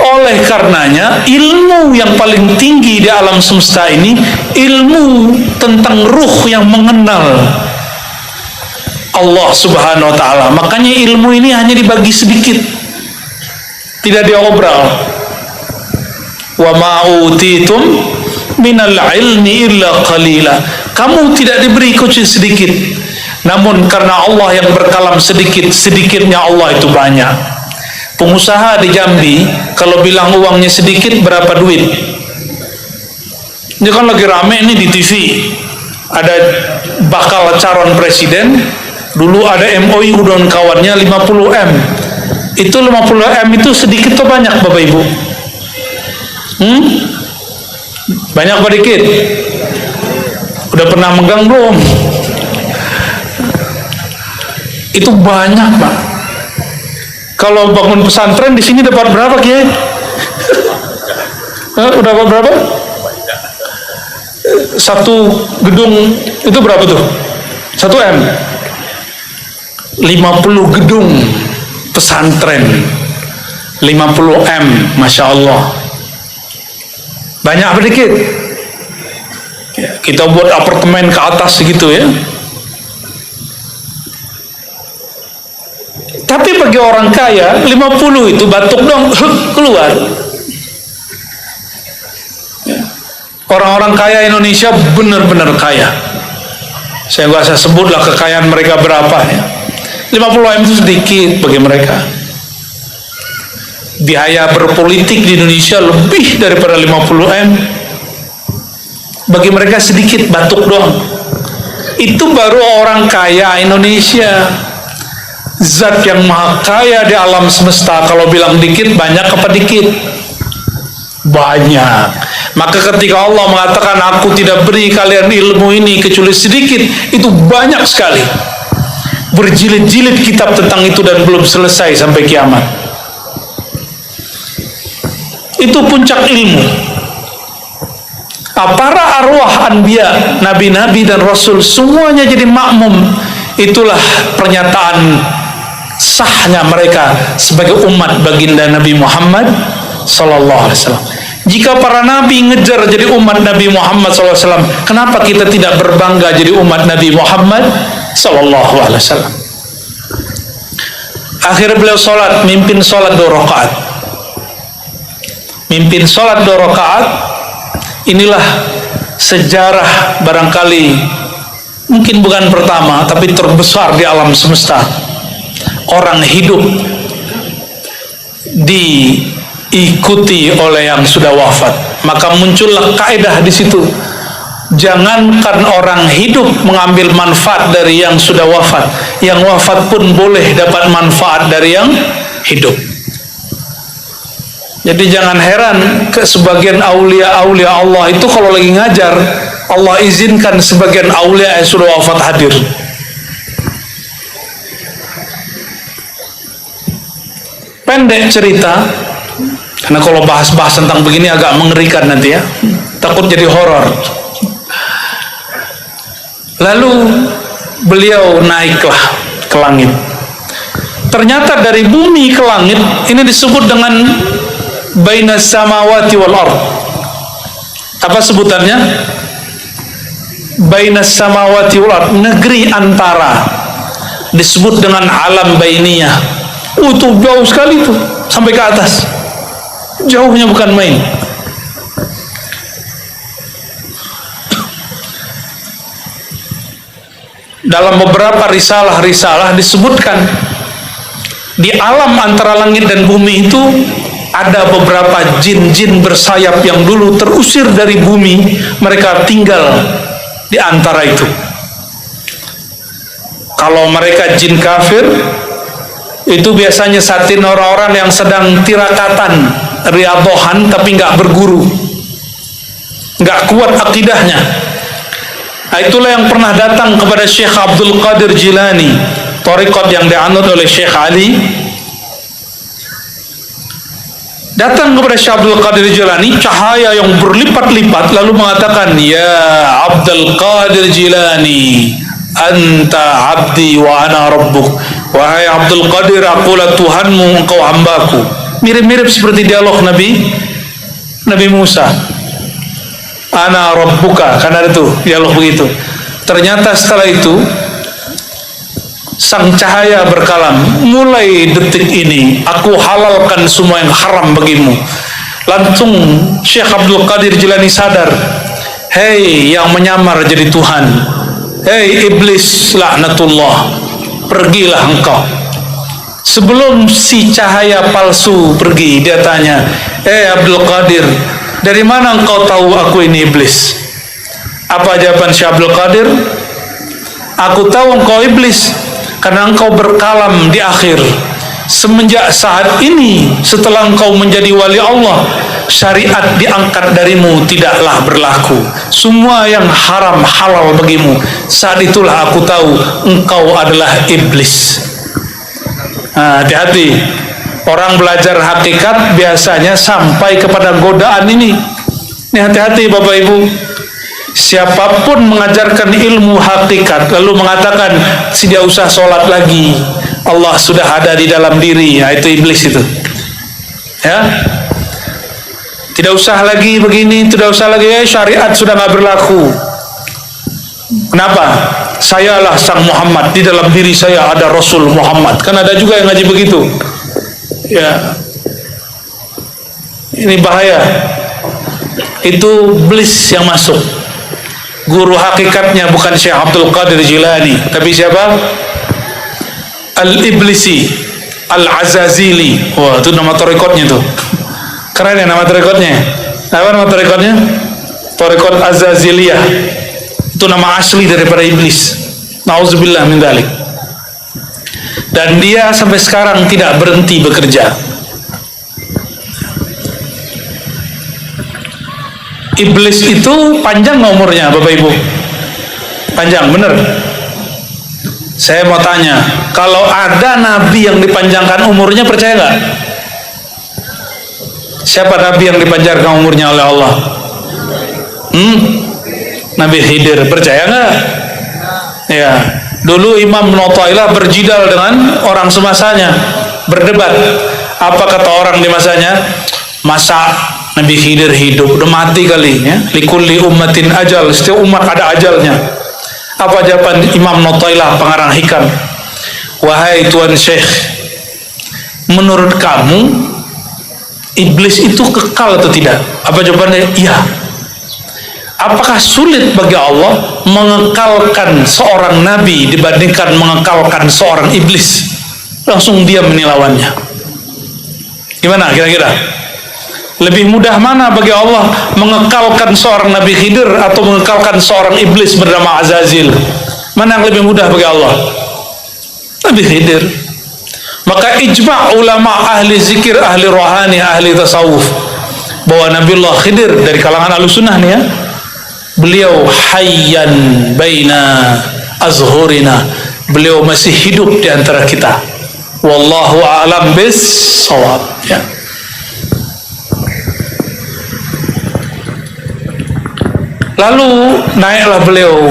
Oleh karenanya ilmu yang paling tinggi di alam semesta ini, ilmu tentang ruh yang mengenal Allah Subhanahu wa ta'ala. Makanya ilmu ini hanya dibagi sedikit, tidak diobral. Wa ma'utitum minal ilmi illa qalila. Kamu tidak diberi kecuali sedikit, namun karena Allah yang berkalam sedikit, sedikitnya Allah itu banyak. Pengusaha di Jambi kalau bilang uangnya sedikit, berapa duit? Ini kan lagi rame nih di TV, ada bakal calon presiden. Dulu ada MOU dengan kawannya 50M. Itu 50M itu sedikit atau banyak Bapak Ibu? Banyak apa dikit? Udah pernah megang belum? Itu banyak Pak. Kalau bangun pesantren di sini dapat berapa Kiai? Udah dapat berapa? satu gedung itu berapa tuh? 1 M. 50 gedung pesantren 50 M, Masya Allah. Banyak apa dikit? Ya, kita buat apartemen ke atas gitu ya. Tapi bagi orang kaya 50 itu batuk dong keluar. Ya. Orang-orang kaya Indonesia benar-benar kaya. Saya nggak usah sebutlah kekayaan mereka berapa ya. 50 M itu sedikit bagi mereka. Biaya berpolitik di Indonesia lebih daripada 50 M. Bagi mereka sedikit batuk doang. Itu baru orang kaya Indonesia. Zat yang maha kaya di alam semesta, kalau bilang dikit, banyak apa dikit? Banyak. Maka ketika Allah mengatakan aku tidak beri kalian ilmu ini kecuali sedikit, itu banyak sekali. Berjilid-jilid kitab tentang itu dan belum selesai sampai kiamat. Itu puncak ilmu. Para arwah anbiya, nabi-nabi dan rasul semuanya jadi makmum. Itulah pernyataan sahnya mereka sebagai umat baginda Nabi Muhammad sallallahu alaihi wasallam. Jika para nabi ngejar jadi umat Nabi Muhammad sallallahu alaihi wasallam, kenapa kita tidak berbangga jadi umat Nabi Muhammad sallallahu alaihi wasallam? Akhirnya beliau sholat, mimpin sholat 2 rakaat. Mimpin sholat 2 rakaat. Inilah sejarah barangkali mungkin bukan pertama tapi terbesar di alam semesta. Orang hidup diikuti oleh yang sudah wafat. Maka muncullah kaidah di situ. Jangankan orang hidup mengambil manfaat dari yang sudah wafat, yang wafat pun boleh dapat manfaat dari yang hidup. Jadi jangan heran ke sebagian aulia-aulia Allah itu kalau lagi ngajar, Allah izinkan sebagian aulia yang sudah wafat hadir. Pendek cerita, karena kalau bahas-bahas tentang begini agak mengerikan nanti ya, takut jadi horor. Lalu beliau naiklah ke langit. Ternyata dari bumi ke langit ini disebut dengan bainas samawati wal ard. Apa sebutannya? Bainas samawati wal ard, negeri antara. Disebut dengan alam bainiyah. Itu jauh sekali tuh sampai ke atas. Jauhnya bukan main. Dalam beberapa risalah-risalah disebutkan di alam antara langit dan bumi itu ada beberapa jin-jin bersayap yang dulu terusir dari bumi, mereka tinggal di antara itu. Kalau mereka jin kafir, itu biasanya satin orang-orang yang sedang tirakatan, riadohan tapi nggak berguru, nggak kuat akidahnya. Nah, itulah yang pernah datang kepada Syekh Abdul Qadir Jilani, thariqat yang dianut oleh Syekh Ali. Datang kepada Syekh Abdul Qadir Jilani, cahaya yang berlipat-lipat, lalu mengatakan, ya Abdul Qadir Jilani, anta abdi wa ana rabbuk. Wahai Abdul Qadir, akulah Tuhanmu, engkau hambaku. Mirip-mirip seperti dialog Nabi Musa. Ana rabbuka, kan ada tuh dialog begitu. Ternyata setelah itu sang cahaya berkalam, mulai detik ini aku halalkan semua yang haram bagimu. Langsung Syekh Abdul Qadir Jilani sadar, hei yang menyamar jadi Tuhan, hei iblis laknatullah, pergilah engkau. Sebelum si cahaya palsu pergi, dia tanya, Abdul Qadir, dari mana engkau tahu aku ini iblis? Apa jawaban Syekh Abdul Qadir? Aku tahu engkau iblis karena engkau berkalam di akhir. Semenjak saat ini, setelah engkau menjadi wali Allah, syariat diangkat darimu tidaklah berlaku. Semua yang haram halal bagimu. Saat itulah aku tahu engkau adalah iblis. Nah, hati-hati. Orang belajar hakikat biasanya sampai kepada godaan ini. Ini hati-hati Bapak Ibu. Siapapun mengajarkan ilmu hakikat lalu mengatakan tidak usah sholat lagi, Allah sudah ada di dalam diri, ya, itu iblis itu. Ya, tidak usah lagi begini, tidak usah lagi, syariat sudah nggak berlaku. Kenapa? Sayalah sang Muhammad, di dalam diri saya ada Rasul Muhammad. Kan ada juga yang ngaji begitu. Ya, ini bahaya. Itu iblis yang masuk. Guru hakikatnya bukan Syekh Abdul Qadir Jilani, tapi siapa? Al-Iblisi, Al-Azazili. Wah, itu nama tarekatnya tuh. Keren ya nama tarekatnya. Apa nama tarekatnya? Tarekat Azaziliyah. Itu nama asli daripada iblis. Nauzubillah min dzalik. Dan dia sampai sekarang tidak berhenti bekerja. Iblis itu panjang umurnya, Bapak Ibu? Panjang, bener? Saya mau tanya, kalau ada nabi yang dipanjangkan umurnya, percaya nggak? Siapa nabi yang dipanjangkan umurnya oleh Allah? Nabi Khidir, percaya nggak? Ya, dulu Imam Ibnu Athaillah berjidal dengan orang semasanya, berdebat. Apa kata orang di masanya? Masa Nabi Khidir hidup, udah mati kali ya. Likulli ummatin ajal, setiap umat ada ajalnya. Apa jawaban Imam Ibnu Athaillah pengarang hikam? Wahai Tuan Syekh, menurut kamu iblis itu kekal atau tidak? Apa jawabannya? Iya. Apakah sulit bagi Allah mengekalkan seorang nabi dibandingkan mengekalkan seorang iblis? Langsung dia menilawannya. Gimana kira-kira? Lebih mudah mana bagi Allah mengekalkan seorang Nabi Khidir atau mengekalkan seorang iblis bernama Azazil? Mana yang lebih mudah bagi Allah? Nabi Khidir. Maka ijma' ulama ahli zikir, ahli rohani, ahli tasawuf bahwa Nabiullah Khidir dari kalangan Ahlussunnah nih ya, beliau hayyan baina azhurina, beliau masih hidup di antara kita. Wallahu a'lam bis-shawab ya. Lalu naiklah beliau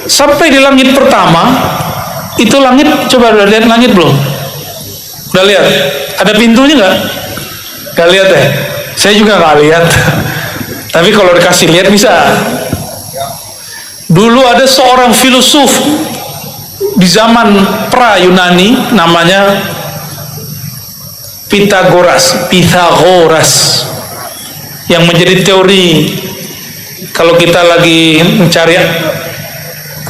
sampai di langit pertama. Itu langit, coba udah lihat langit belum? Udah lihat? Ada pintunya nggak? Nggak lihat ya? Saya juga nggak lihat. Tapi kalau dikasih lihat bisa. Dulu ada seorang filosof di zaman pra Yunani namanya Pythagoras yang menjadi teori kalau kita lagi mencari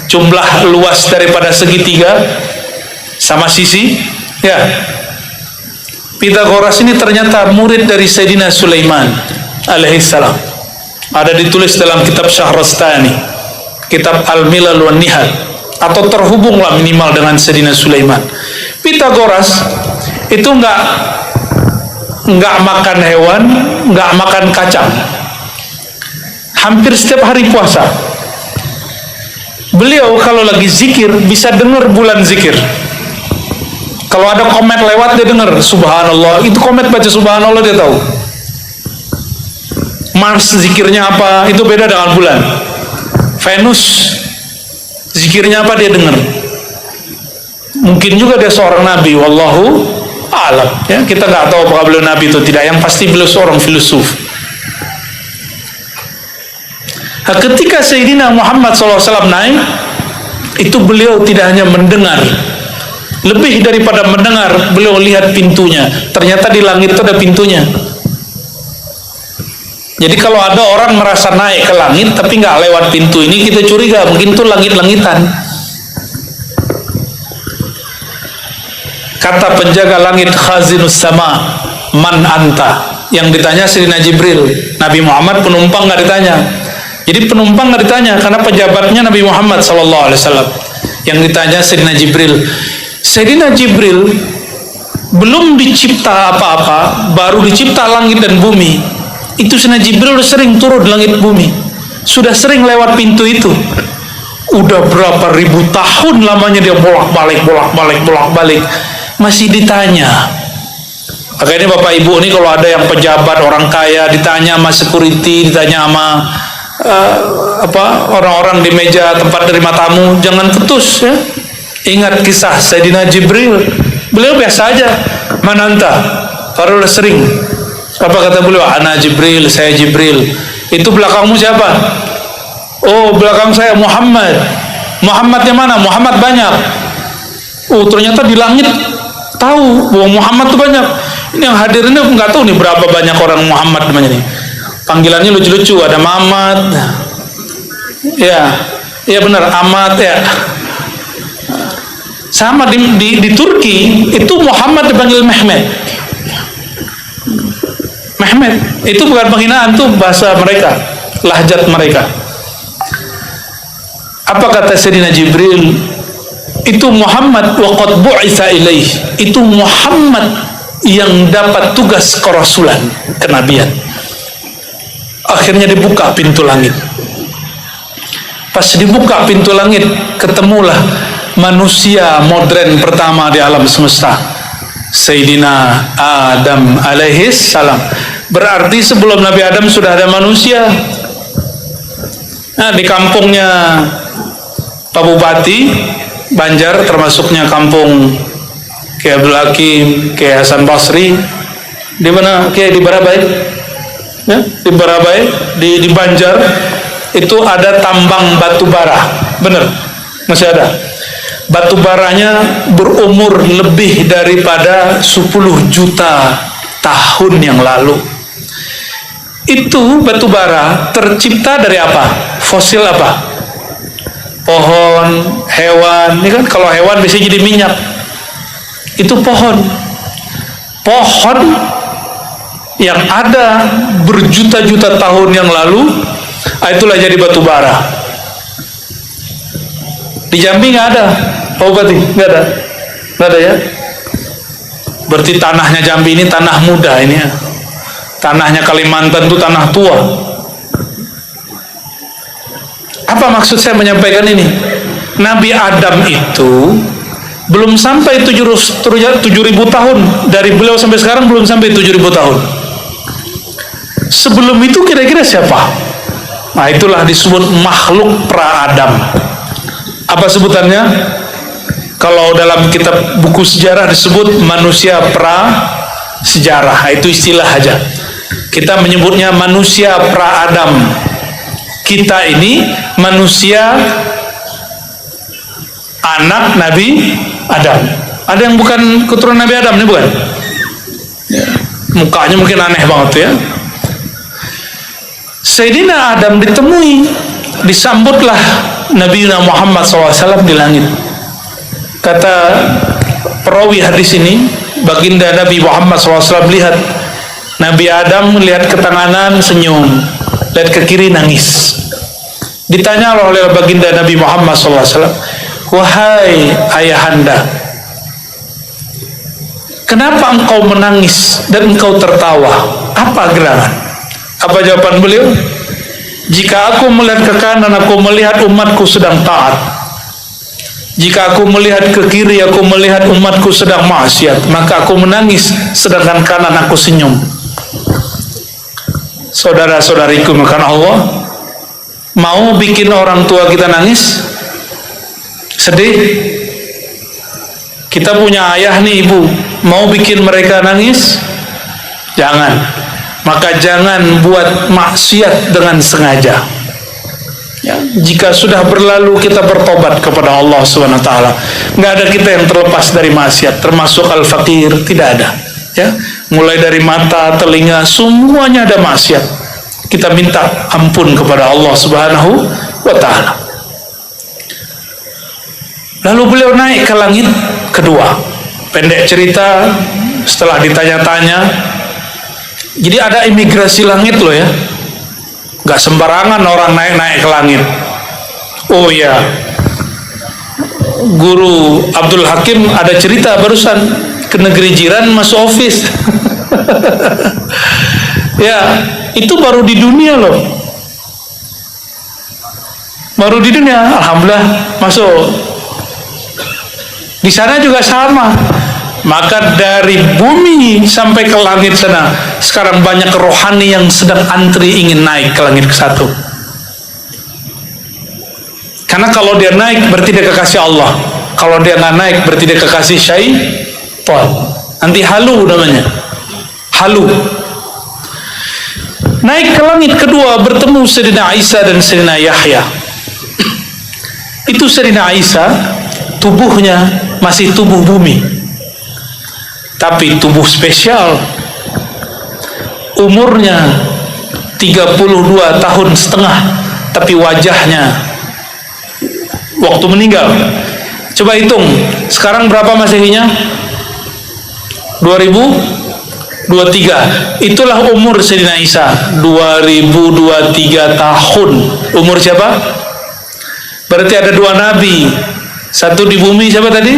jumlah luas daripada segitiga sama sisi ya. Pythagoras ini ternyata murid dari Sayyidina Sulaiman alaihissalam. Ada ditulis dalam kitab Syahrastani, kitab Al-Milal wan Nihal, atau terhubunglah minimal dengan Sayyidina Sulaiman. Pythagoras itu nggak makan hewan, nggak makan kacang. Hampir setiap hari puasa. Beliau kalau lagi zikir bisa dengar bulan zikir. Kalau ada komet lewat dia dengar subhanallah, itu komet baca subhanallah dia tahu. Mars zikirnya apa, itu beda dengan bulan. Venus zikirnya apa dia dengar. Mungkin juga dia seorang nabi, wallahu a'lam ya. Kita nggak tahu apakah beliau nabi atau tidak, yang pasti beliau seorang filosof. Nah, ketika Sayyidina Muhammad SAW naik, itu beliau tidak hanya mendengar, lebih daripada mendengar, beliau lihat pintunya. Ternyata di langit itu ada pintunya. Jadi kalau ada orang merasa naik ke langit tapi nggak lewat pintu ini, kita curiga mungkin itu langit-langitan. Kata penjaga langit khazinus sama, man anta, yang ditanya Sayyidina Jibril. Nabi Muhammad penumpang nggak ditanya. Jadi penumpang nggak ditanya karena pejabatnya Nabi Muhammad SAW. Yang ditanya Sayyidina Jibril. Sayyidina Jibril belum dicipta apa-apa, baru dicipta langit dan bumi. Itu Sayyidina Jibril udah sering turun di langit bumi, sudah sering lewat pintu itu. Udah berapa ribu tahun lamanya dia bolak-balik, masih ditanya. Makanya Bapak Ibu ini kalau ada yang pejabat orang kaya ditanya sama security, ditanya sama orang-orang di meja tempat terima tamu, jangan ketus ya. Ingat kisah Sayyidina Jibril, beliau biasa aja, mana anta? Kalau udah sering, apa kata beliau? Ana Jibril, saya Jibril. Itu belakangmu siapa? Oh, belakang saya Muhammad. Muhammadnya mana? Muhammad banyak. Oh, ternyata di langit tahu bahwa Muhammad tuh banyak. Ini yang hadir ini nggak tahu nih berapa banyak orang Muhammad namanya nih. Panggilannya lucu-lucu, ada Mamat, ya, iya benar, Ahmad ya. Sama di Turki itu Muhammad dipanggil Mehmet. Mehmet itu bukan penghinaan, tuh bahasa mereka, lahjat mereka. Apa kata Sayyidina Jibril? Itu Muhammad waqad bu'itsa ilaih. Itu Muhammad yang dapat tugas kerasulan, kenabian. Akhirnya dibuka pintu langit. Pas dibuka pintu langit, ketemulah manusia modern pertama di alam semesta, Sayyidina Adam alaihis salam. Berarti sebelum Nabi Adam sudah ada manusia. Nah, di kampungnya Pak Bupati Banjar, termasuknya kampung Kiai Abdul Hakim, Kiai Hasan Basri, di mana Kiai di Barabai? Ya, di Barabai, di Banjar itu ada tambang batu bara, bener, masih ada. Batu baranya berumur lebih daripada 10 juta tahun yang lalu. Itu batu bara tercipta dari apa? Fosil apa? Pohon, hewan. Ini kan kalau hewan bisa jadi minyak. Itu pohon. Pohon yang ada berjuta-juta tahun yang lalu, itulah jadi batu bara. Di Jambi nggak ada, Pak Bupati, nggak ada ya. Berarti tanahnya Jambi ini tanah muda ini ya. Tanahnya Kalimantan itu tanah tua. Apa maksud saya menyampaikan ini? Nabi Adam itu belum sampai 7.000 tahun, dari beliau sampai sekarang belum sampai 7.000 tahun. Sebelum itu kira-kira siapa? Nah, itulah disebut makhluk pra-Adam. Apa sebutannya? Kalau dalam kitab buku sejarah disebut manusia pra-sejarah. Itu istilah aja. Kita menyebutnya manusia pra-Adam. Kita ini manusia anak Nabi Adam. Ada yang bukan keturunan Nabi Adam, ini bukan? Ya. Mukanya mungkin aneh banget ya. Sayyidina Adam ditemui, disambutlah Nabi Muhammad SAW di langit. Kata perawi hadis ini, baginda Nabi Muhammad SAW lihat Nabi Adam melihat ke kanan senyum, lihat ke kiri nangis. Ditanya oleh baginda Nabi Muhammad SAW, wahai ayahanda, kenapa engkau menangis dan engkau tertawa? Apa gerangan? Apa jawaban beliau? Jika aku melihat ke kanan, aku melihat umatku sedang taat. Jika aku melihat ke kiri, aku melihat umatku sedang maksiat. Maka aku menangis, sedangkan kanan aku senyum. Saudara-saudariku, maka Allah mau bikin orang tua kita nangis? Sedih? Kita punya ayah nih, ibu, mau bikin mereka nangis? Jangan. Maka jangan buat maksiat dengan sengaja. Ya, jika sudah berlalu kita bertobat kepada Allah SWT. Nggak ada kita yang terlepas dari maksiat, termasuk al-fakir, tidak ada. Ya, mulai dari mata, telinga, semuanya ada maksiat. Kita minta ampun kepada Allah Subhanahu wa Ta'ala. Lalu beliau naik ke langit kedua. Pendek cerita, setelah ditanya-tanya, jadi ada imigrasi langit loh ya, nggak sembarangan orang naik-naik ke langit. Oh ya, Guru Abdul Hakim ada cerita barusan ke negeri jiran masuk office. Ya, itu baru di dunia loh, baru di dunia. Alhamdulillah masuk. Di sana juga sama. Maka dari bumi sampai ke langit sana, sekarang banyak rohani yang sedang antri ingin naik ke langit ke-1. Karena kalau dia naik berarti dia kekasih Allah. Kalau dia nggak naik berarti dia kekasih syaitan. Nanti halu namanya. Halu. Naik ke langit kedua bertemu Sayyidina Isa dan Sayyidina Yahya. Itu Sayyidina Isa tubuhnya masih tubuh bumi, tapi tubuh spesial. Umurnya 32 tahun setengah, tapi wajahnya waktu meninggal, coba hitung sekarang berapa masehinya? 2023. Itulah umur Sayyidina Isa, 2023 tahun. Umur siapa? Berarti ada dua nabi, satu di bumi siapa tadi?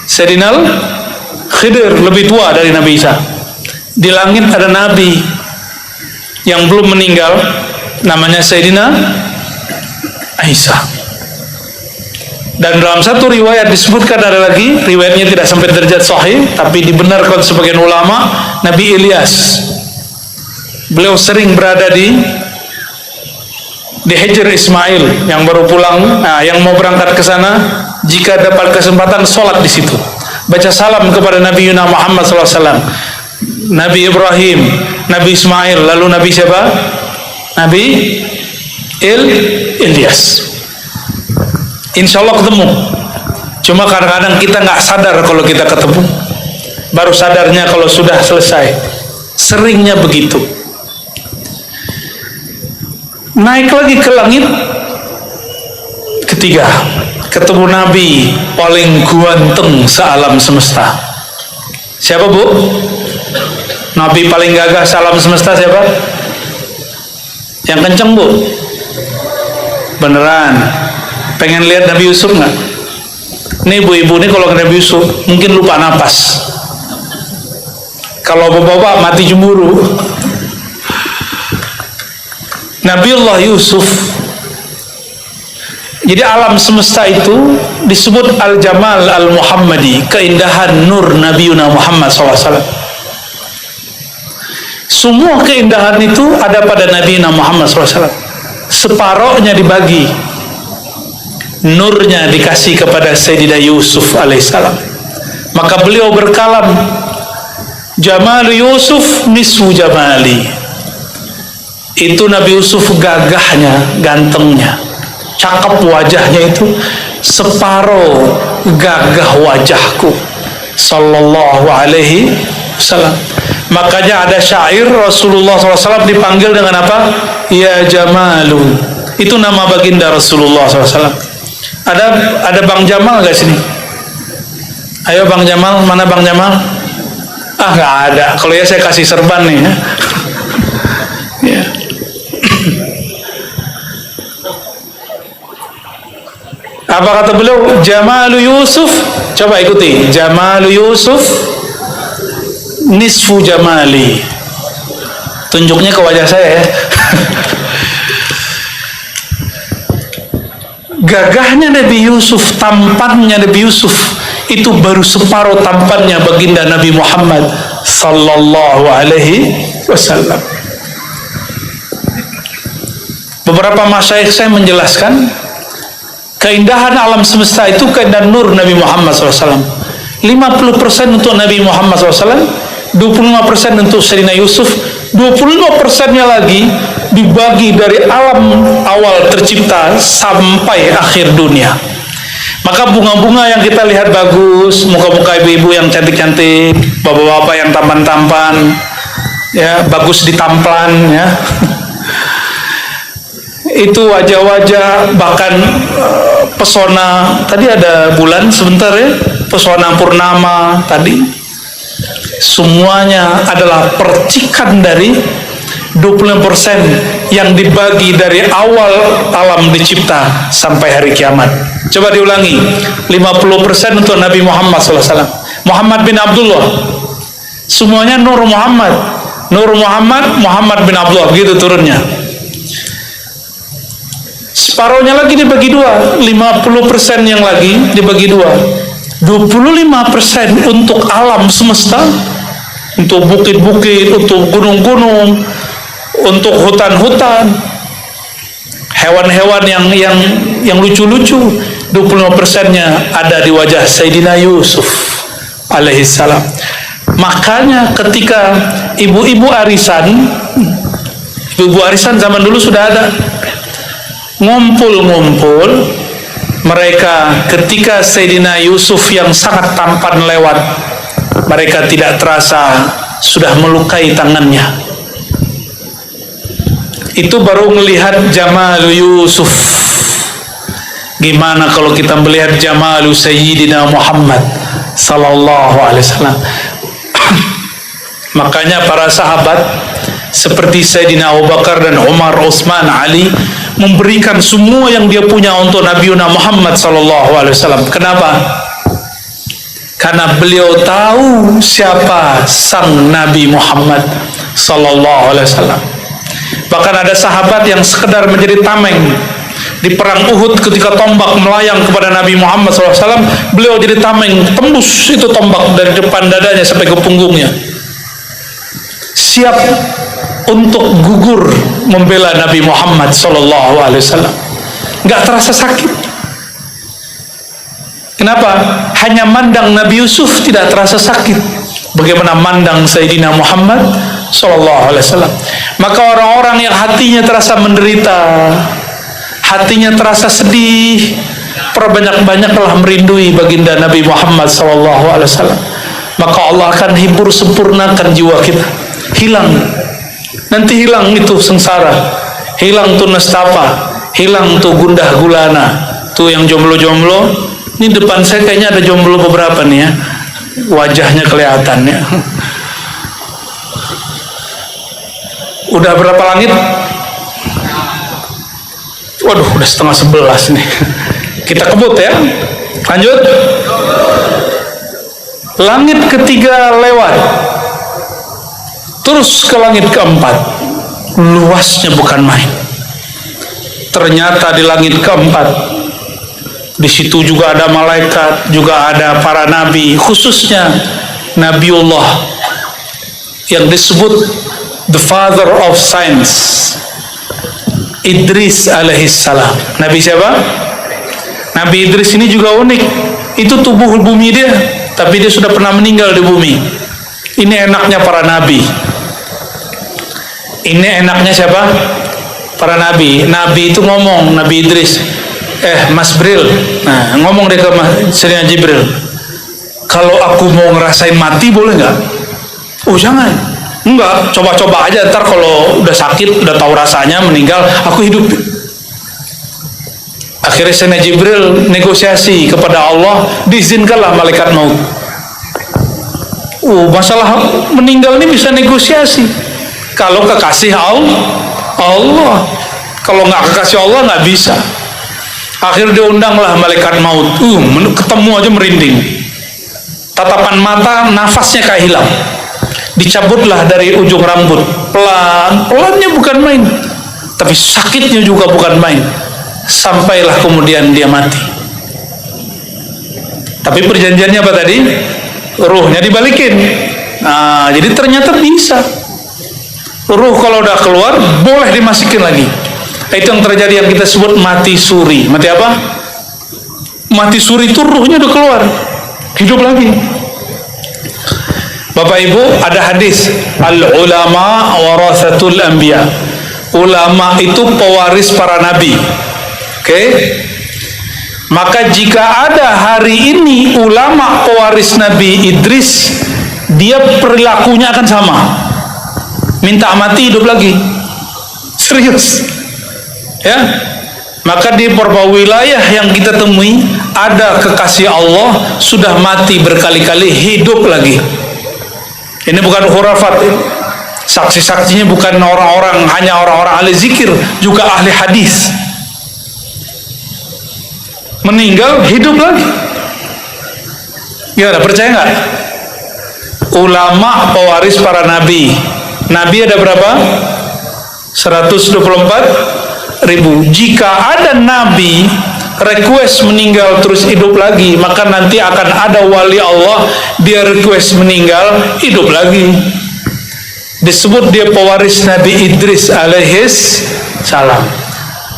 Sayyidina Khidir, lebih tua dari Nabi Isa. Di langit ada nabi yang belum meninggal, namanya Sayyidina Isa. Dan dalam satu riwayat disebutkan, ada lagi riwayatnya tidak sampai derajat sahih, tapi dibenarkan sebagian ulama, Nabi Ilyas. Beliau sering berada di Hijr Ismail yang baru pulang, yang mau berangkat ke sana, jika dapat kesempatan sholat di situ, baca salam kepada Nabi Muhammad SAW, Nabi Ibrahim, Nabi Ismail, lalu Nabi siapa? Nabi Ilyas. Insya Allah ketemu. Cuma kadang-kadang kita nggak sadar kalau kita ketemu, baru sadarnya kalau sudah selesai. Seringnya begitu. Naik lagi ke langit ketiga, ketemu Nabi paling ganteng sealam semesta. Siapa, Bu? Nabi paling gagah sealam semesta siapa? Yang kenceng, Bu? Beneran? Pengen lihat Nabi Yusuf nggak? Nih ibu-ibu nih kalau ke Nabi Yusuf mungkin lupa napas. Kalau bapak-bapak mati cemburu. Nabiullah Yusuf. Jadi alam semesta itu disebut Al-Jamal Al-Muhammadi, keindahan nur Nabi Muhammad SAW. Semua keindahan itu ada pada Nabi Muhammad SAW. Separohnya dibagi, nurnya dikasih kepada Sayyidina Yusuf alaihissalam. Maka beliau berkalam, Jamal Yusuf nisfu jamali. Itu Nabi Yusuf gagahnya, gantengnya, cakep wajahnya itu separuh gagah wajahku sallallahu alaihi wasallam. Makanya ada syair Rasulullah SAW dipanggil dengan apa? Ya Jamalu. Itu nama baginda Rasulullah SAW. Ada Bang Jamal nggak sini? Ayo Bang Jamal, mana Bang Jamal? Ah, nggak ada. Kalau ya saya kasih serban nih. Ya. Apa kata beliau? Jamalu Yusuf. Coba ikuti. Jamalu Yusuf nisfu jamali. Tunjuknya ke wajah saya ya. Gagahnya Nabi Yusuf, tampannya Nabi Yusuf itu baru separuh tampannya baginda Nabi Muhammad sallallahu alaihi wasallam. Beberapa masyayikh saya menjelaskan keindahan alam semesta itu keindahan nur Nabi Muhammad SAW. 50% untuk Nabi Muhammad SAW, 25% untuk Sayyidina Yusuf, 25%-nya lagi dibagi dari alam awal tercipta sampai akhir dunia. Maka bunga-bunga yang kita lihat bagus, muka-muka ibu-ibu yang cantik-cantik, bapak-bapak yang tampan-tampan, ya bagus di tamplan, ya. Itu wajah-wajah, bahkan pesona. Tadi ada bulan sebentar ya, pesona purnama tadi. Semuanya adalah percikan dari 25% yang dibagi dari awal alam dicipta sampai hari kiamat. Coba diulangi, 50% untuk Nabi Muhammad SAW, Muhammad bin Abdullah, semuanya Nur Muhammad, Nur Muhammad, Muhammad bin Abdullah, begitu turunnya. Separuhnya lagi dibagi dua, 50% yang lagi dibagi dua, 25% untuk alam semesta, untuk bukit-bukit, untuk gunung-gunung, untuk hutan-hutan, hewan-hewan yang lucu-lucu 25%-nya ada di wajah Sayyidina Yusuf alaihissalam. Makanya ketika ibu-ibu arisan zaman dulu sudah ada, ngumpul-ngumpul mereka ketika Sayyidina Yusuf yang sangat tampan lewat, mereka tidak terasa sudah melukai tangannya. Itu baru melihat Jamalu Yusuf. Gimana kalau kita melihat Jamalu Sayyidina Muhammad sallallahu alaihi wasallam. Makanya para sahabat seperti Sayyidina Abu Bakar dan Umar, Utsman, Ali memberikan semua yang dia punya untuk Nabi Muhammad sallallahu alaihi wasallam. Kenapa? Karena beliau tahu siapa sang Nabi Muhammad sallallahu alaihi wasallam. Bahkan ada sahabat yang sekedar menjadi tameng di perang Uhud ketika tombak melayang kepada Nabi Muhammad SAW, beliau jadi tameng, tembus itu tombak dari depan dadanya sampai ke punggungnya, siap untuk gugur membela Nabi Muhammad SAW. Nggak terasa sakit. Kenapa? Hanya mandang Nabi Yusuf tidak terasa sakit. Bagaimana mandang Sayyidina Muhammad SAW. Maka orang-orang yang hatinya terasa menderita, hatinya terasa sedih, perbanyak-banyaklah merindui baginda Nabi Muhammad SAW. Maka Allah akan hibur sempurnakan jiwa kita. Hilang, nanti hilang itu sengsara, hilang tuh nestapa, hilang tuh gundah gulana. Tuh yang jomblo-jomblo, ini depan saya kayaknya ada jomblo beberapa nih ya, wajahnya kelihatan ya. Udah berapa langit? Waduh, udah 10:30 nih. Kita kebut ya. Lanjut. Langit ketiga lewat, terus ke langit keempat. Luasnya bukan main. Ternyata di langit keempat, di situ juga ada malaikat, juga ada para nabi, khususnya Nabiullah yang disebut the father of science, Idris alaihissalam. Nabi siapa? Nabi Idris ini juga unik. Itu tubuh bumi dia, tapi dia sudah pernah meninggal di bumi. Ini enaknya para nabi. Ini enaknya siapa? Para nabi. Nabi itu ngomong, Nabi Idris, Mas Bril, nah ngomong dia ke Sayyidina Jibril, kalau aku mau ngerasain mati boleh nggak? Oh jangan. Enggak, coba-coba aja, ntar kalau udah sakit, udah tahu rasanya meninggal, aku hidup. Akhirnya Sayyidina Jibril negosiasi kepada Allah, diizinkanlah malaikat maut. Masalah meninggal ini bisa negosiasi. Kalau kekasih Allah, kalau nggak kekasih Allah nggak bisa. Akhirnya diundanglah malaikat maut. Ketemu aja merinding. Tatapan mata, nafasnya kayak hilang. Dicabutlah dari ujung rambut, pelannya bukan main, tapi sakitnya juga bukan main, sampailah kemudian dia mati. Tapi perjanjiannya apa tadi? Ruhnya dibalikin. Nah, jadi ternyata bisa. Ruh kalau udah keluar boleh dimasukin lagi. Itu yang terjadi, yang kita sebut mati suri. Mati apa? Mati suri itu ruhnya udah keluar, hidup lagi. Bapak Ibu, ada hadis, al-ulama warathatul anbiya. Ulama itu pewaris para nabi. Oke? Maka jika ada hari ini ulama pewaris Nabi Idris, dia perilakunya akan sama. Minta mati hidup lagi. Serius. Ya? Maka di beberapa wilayah yang kita temui, ada kekasih Allah sudah mati berkali-kali, hidup lagi. Ini bukan khurafat. Saksi-saksinya bukan orang-orang, hanya orang-orang ahli zikir, juga ahli hadis. Meninggal, hidup lagi. Gimana, percaya nggak? Ulama pewaris para nabi. Nabi ada berapa? 124.000. Jika ada nabi request meninggal terus hidup lagi, maka nanti akan ada wali Allah, dia request meninggal hidup lagi, disebut dia pewaris Nabi Idris alaihis salam.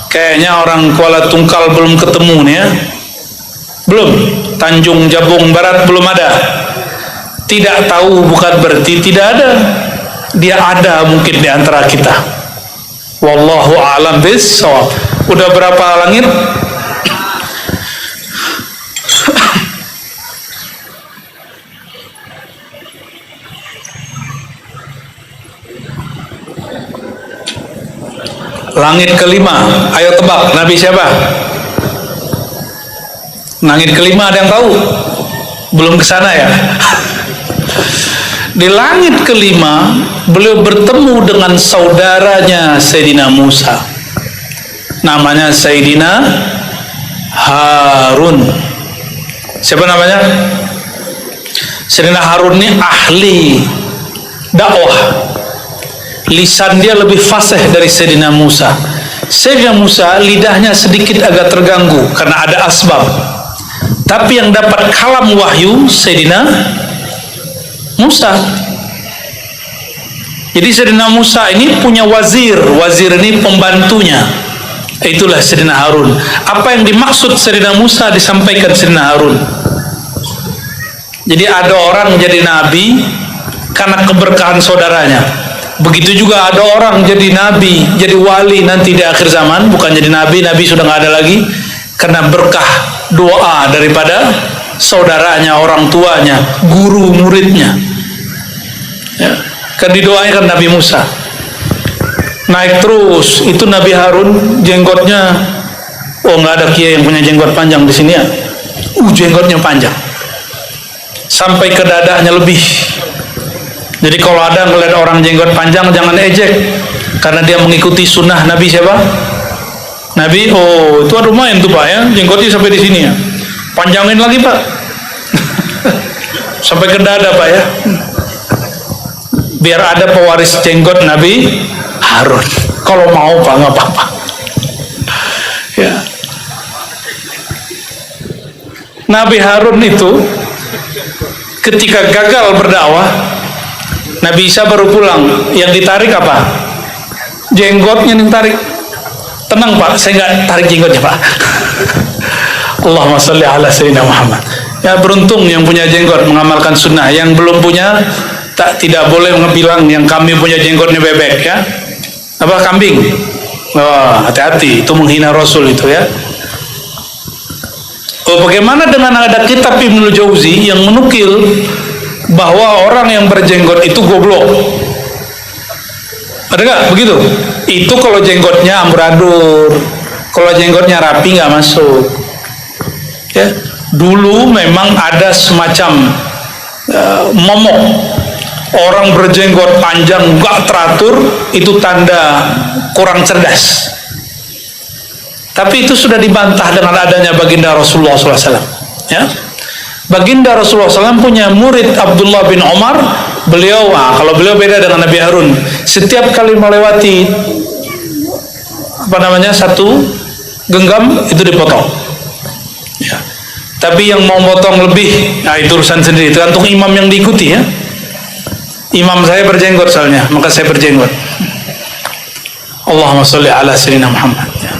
Kayaknya orang Kuala Tungkal belum ketemu nih ya. Belum. Tanjung Jabung Barat belum ada. Tidak tahu bukan berarti tidak ada. Dia ada mungkin di antara kita. Wallahu a'lam bishawab. Udah berapa langit? Langit kelima, ayo tebak, Nabi siapa? Langit kelima ada yang tahu? Belum kesana ya? Di langit kelima, beliau bertemu dengan saudaranya Sayyidina Musa. Namanya Sayyidina Harun. Siapa namanya? Sayyidina Harun ini ahli dakwah. Lisan dia lebih fasih dari Sayyidina Musa. Sayyidina Musa lidahnya sedikit agak terganggu karena ada asbab. Tapi yang dapat kalam wahyu Sayyidina Musa. Jadi Sayyidina Musa ini punya wazir. Wazir ini pembantunya. Itulah Sayyidina Harun. Apa yang dimaksud Sayyidina Musa disampaikan Sayyidina Harun. Jadi ada orang jadi nabi karena keberkahan saudaranya. Begitu juga ada orang jadi nabi, jadi wali nanti di akhir zaman, bukan jadi nabi, nabi sudah nggak ada lagi, karena berkah doa daripada saudaranya, orang tuanya, guru muridnya. Ya, kan didoakan Nabi Musa. Naik terus, itu Nabi Harun jenggotnya, oh nggak ada kiai yang punya jenggot panjang di sini ya, jenggotnya panjang, sampai ke dadanya lebih. Jadi kalau ada ngeliat orang jenggot panjang jangan ejek, karena dia mengikuti sunnah Nabi siapa? Nabi. Oh itu lumayan tuh Pak ya, jenggotnya sampai di sini ya. Panjangin lagi Pak, sampai ke dada Pak ya. Biar ada pewaris jenggot Nabi Harun. Kalau mau Pak nggak apa-apa. Ya. Nabi Harun itu ketika gagal berdakwah, Nabi Isa baru pulang, yang ditarik apa? Jenggotnya yang ditarik. Tenang Pak, saya nggak tarik jenggotnya Pak. Allahumma sholli ala sayyidina Muhammad. Ya beruntung yang punya jenggot mengamalkan sunnah, yang belum punya tidak boleh bilang yang kami punya jenggotnya bebek ya. Apa kambing? Oh, hati-hati, itu menghina Rasul itu ya. Oh, bagaimana dengan ada kitab Ibnul Jauzi yang menukil bahwa orang yang berjenggot itu goblok? Ada nggak begitu? Itu kalau jenggotnya amburadul, kalau jenggotnya rapi nggak masuk. Ya, dulu memang ada semacam momok, orang berjenggot panjang nggak teratur itu tanda kurang cerdas. Tapi itu sudah dibantah dengan adanya baginda Rasulullah SAW. Ya. Baginda Rasulullah SAW punya murid Abdullah bin Umar. Beliau, kalau beliau beda dengan Nabi Harun. Setiap kali melewati satu genggam itu dipotong. Ya. Tapi yang mau potong lebih, itu urusan sendiri. Tergantung imam yang diikuti ya. Imam saya berjenggot soalnya, maka saya berjenggot. Allahumma sholli ala sayyidina Muhammad. Ya.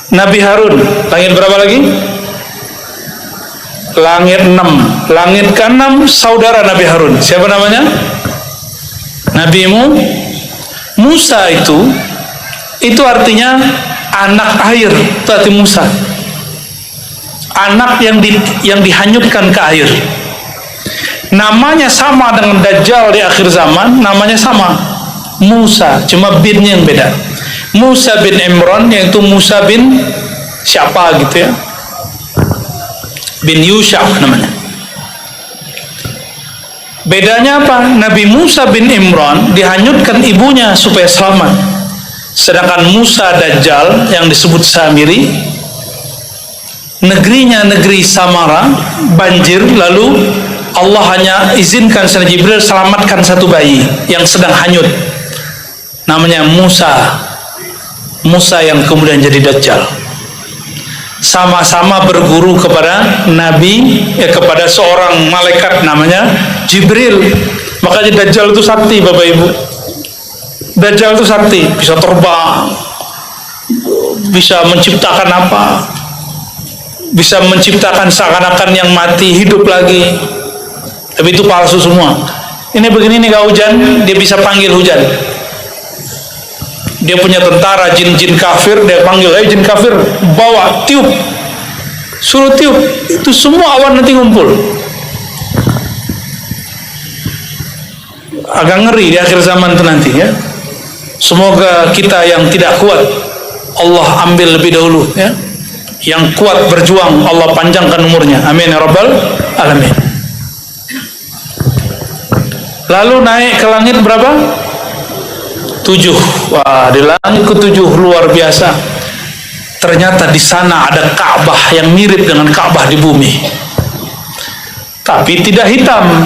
Nabi Harun, langit berapa lagi? Langit 6. Langit ke-6 saudara Nabi Harun. Siapa namanya? Nabi Musa itu artinya anak air. Itu arti Musa. Anak yang dihanyutkan ke air. Namanya sama dengan Dajjal di akhir zaman, namanya sama. Musa, cuma binnya yang beda. Musa bin Imran, yaitu Musa bin siapa gitu ya, bin Yusha namanya. Bedanya apa? Nabi Musa bin Imran dihanyutkan ibunya supaya selamat, sedangkan Musa Dajjal yang disebut Samiri, negerinya negeri Samara, banjir, lalu Allah hanya izinkan Sayyidina Jibril selamatkan satu bayi yang sedang hanyut, namanya Musa yang kemudian jadi Dajjal. Sama-sama berguru kepada Nabi, kepada seorang malaikat namanya Jibril. Makanya Dajjal itu sakti Bapak Ibu. Dajjal itu sakti, bisa terbang, bisa menciptakan apa, bisa menciptakan seakan-akan yang mati hidup lagi, tapi itu palsu semua. Ini begini nih, gak hujan, dia bisa panggil hujan. Dia punya tentara jin-jin kafir, dia panggil, ayo jin kafir, bawa, tiup, suruh tiup, itu semua awan nanti ngumpul. Agak ngeri di akhir zaman itu nanti ya. Semoga kita yang tidak kuat Allah ambil lebih dahulu ya. Yang kuat berjuang Allah panjangkan umurnya. Amin ya rabbal alamin. Lalu naik ke langit berapa? 7. Wah, di langit ke-7 luar biasa. Ternyata di sana ada Ka'bah yang mirip dengan Ka'bah di bumi. Tapi tidak hitam.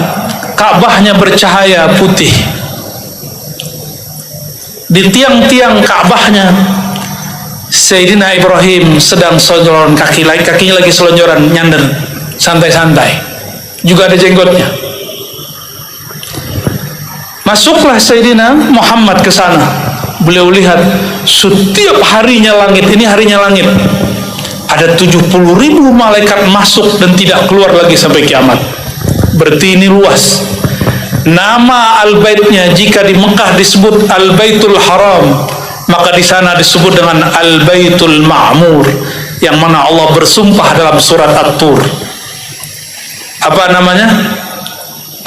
Ka'bahnya bercahaya putih. Di tiang-tiang Ka'bahnya Sayyidina Ibrahim sedang selonjoran kakinya lagi selonjoran nyandar santai-santai. Juga ada jenggotnya. Masuklah Sayyidina Muhammad ke sana. Beliau lihat setiap harinya langit, ini harinya langit, ada 70.000 malaikat masuk dan tidak keluar lagi sampai kiamat. Berarti ini luas. Nama Al-Baitnya jika di Mekah disebut Al-Baitul Haram, maka di sana disebut dengan Al-Baitul Ma'mur, yang mana Allah bersumpah dalam surat At-Tur. Apa namanya?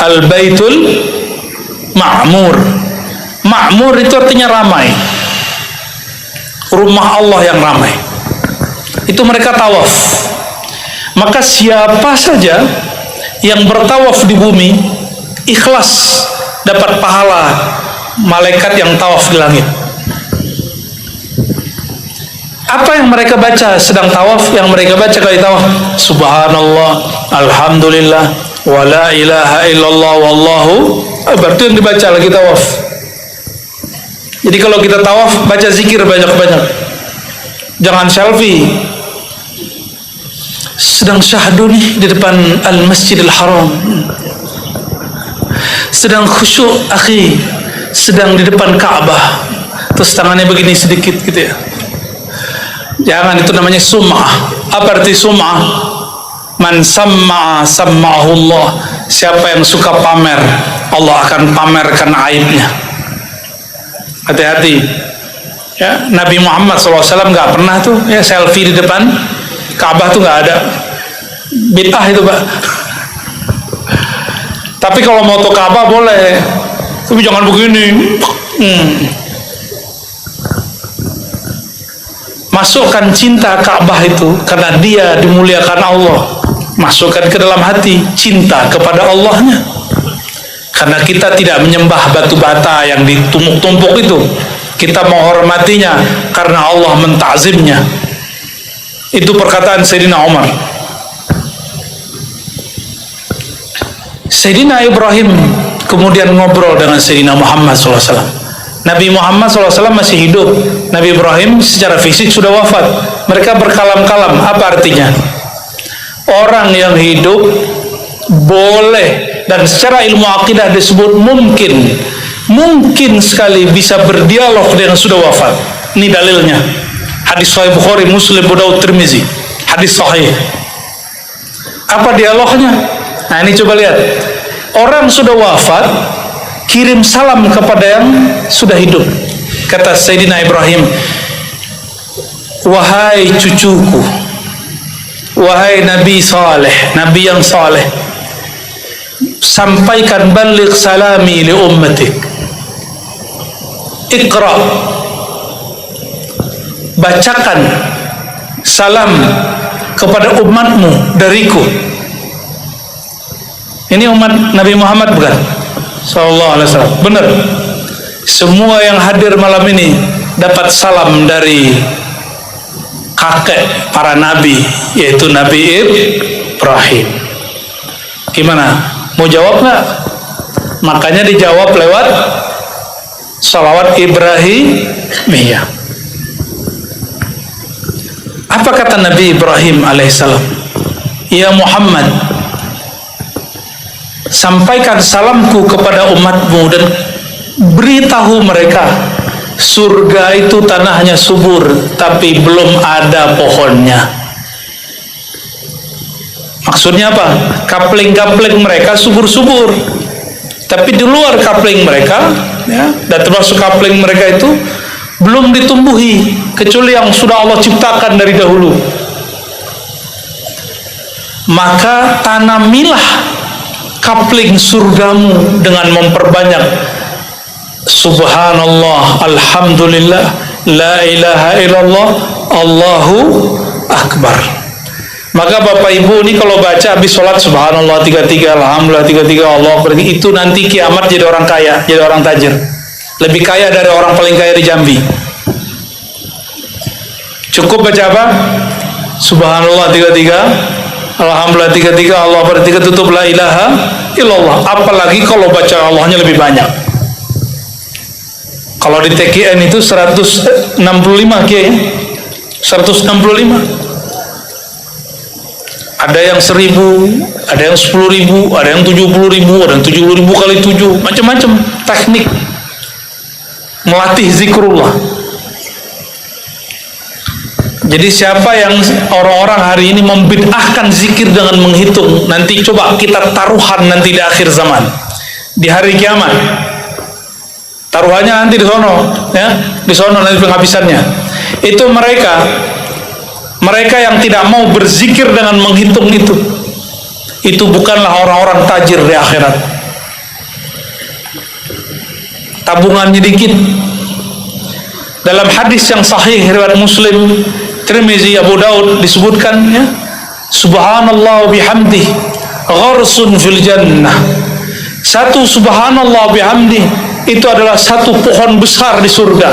Al-Baitul Ma'mur. Ma'mur itu artinya ramai. Rumah Allah yang ramai. Itu mereka tawaf. Maka siapa saja yang bertawaf di bumi ikhlas dapat pahala malaikat yang tawaf di langit. Apa yang mereka baca sedang tawaf? Yang mereka baca kali tawaf, subhanallah, alhamdulillah, wa la ilaha illallah, wallahu akbar. Itu yang dibaca lagi tawaf. Jadi kalau kita tawaf, baca zikir banyak-banyak. Jangan selfie. Sedang syahdu nih di depan Al-Masjidil Haram, sedang khusyuk akhi, sedang di depan Ka'bah, terus tangannya begini sedikit gitu ya. Jangan, itu namanya sum'ah. Apa arti sum'ah? Man samma'a samma'ahullah. Siapa yang suka pamer, Allah akan pamerkan aibnya. Hati-hati ya. Nabi Muhammad SAW nggak pernah tuh ya selfie di depan Ka'bah, tuh nggak ada. Bid'ah itu Pak. Tapi kalau mau ke Ka'bah boleh, tapi jangan begini. Masukkan cinta Ka'bah itu karena dia dimuliakan Allah. Masukkan ke dalam hati cinta kepada Allahnya. Karena kita tidak menyembah batu bata yang ditumpuk-tumpuk itu. Kita menghormatinya karena Allah mentakzimnya. Itu perkataan Sayyidina Umar. Sayyidina Ibrahim kemudian ngobrol dengan Sayyidina Muhammad SAW. Nabi Muhammad SAW masih hidup. Nabi Ibrahim secara fisik sudah wafat. Mereka berkalam-kalam. Apa artinya? Orang yang hidup boleh, dan secara ilmu akidah disebut mungkin sekali bisa berdialog dengan sudah wafat. Ini dalilnya. Hadis Sahih Bukhari, Muslim, Abu Daud, Tirmizi. Hadis sahih. Apa dialognya? Nah ini coba lihat. Orang sudah wafat kirim salam kepada yang sudah hidup. Kata Sayyidina Ibrahim, wahai cucuku, wahai Nabi Saleh, Nabi yang saleh, sampaikan baligh salami li ummatik. Iqra, bacakan salam kepada umatmu dariku. Ini umat Nabi Muhammad bukan? Sallallahu alaihi wasallam. Benar. Semua yang hadir malam ini dapat salam dari kakek para nabi, yaitu Nabi Ibrahim. Gimana? Mau jawab nggak? Makanya dijawab lewat salawat Ibrahimiyah. Apa kata Nabi Ibrahim alaihissalam? Ya Muhammad, sampaikan salamku kepada umatmu dan beritahu mereka surga itu tanahnya subur, tapi belum ada pohonnya. Maksudnya apa? Kapling-kapling mereka subur-subur, tapi di luar kapling mereka, ya, dan termasuk kapling mereka itu belum ditumbuhi kecuali yang sudah Allah ciptakan dari dahulu. Maka tanamilah kapling surgamu dengan memperbanyak subhanallah, alhamdulillah, la ilaha illallah, Allahu akbar. Maka Bapak Ibu ini kalau baca habis sholat subhanallah 33, alhamdulillah 33, Allah akbar, itu nanti kiamat jadi orang kaya, jadi orang tajir, lebih kaya dari orang paling kaya di Jambi. Cukup baca apa? Subhanallah 33, alhamdulillah 33, Allah akbar 3, tutup la ilaha illallah. Apalagi kalau baca Allahnya lebih banyak. Kalau di TKN itu 165 Kiai, 165. Ada yang 1000, ada yang 10.000, ada yang 70.000, ada yang 70.000 kali 7, macam-macam teknik melatih zikrullah. Jadi siapa yang orang-orang hari ini membid'ahkan zikir dengan menghitung, nanti coba kita taruhan nanti di akhir zaman, di hari kiamat. Taruhannya nanti di sono, ya, di sono nanti penghabisannya. Itu mereka yang tidak mau berzikir dengan menghitung itu bukanlah orang-orang tajir di akhirat. Tabungannya dikit. Dalam hadis yang sahih riwayat Muslim, Tirmizi, Abu Daud disebutkan, ya, subhanallah bihamdi gharsun fil jannah. Satu subhanallah bihamdi itu adalah satu pohon besar di surga.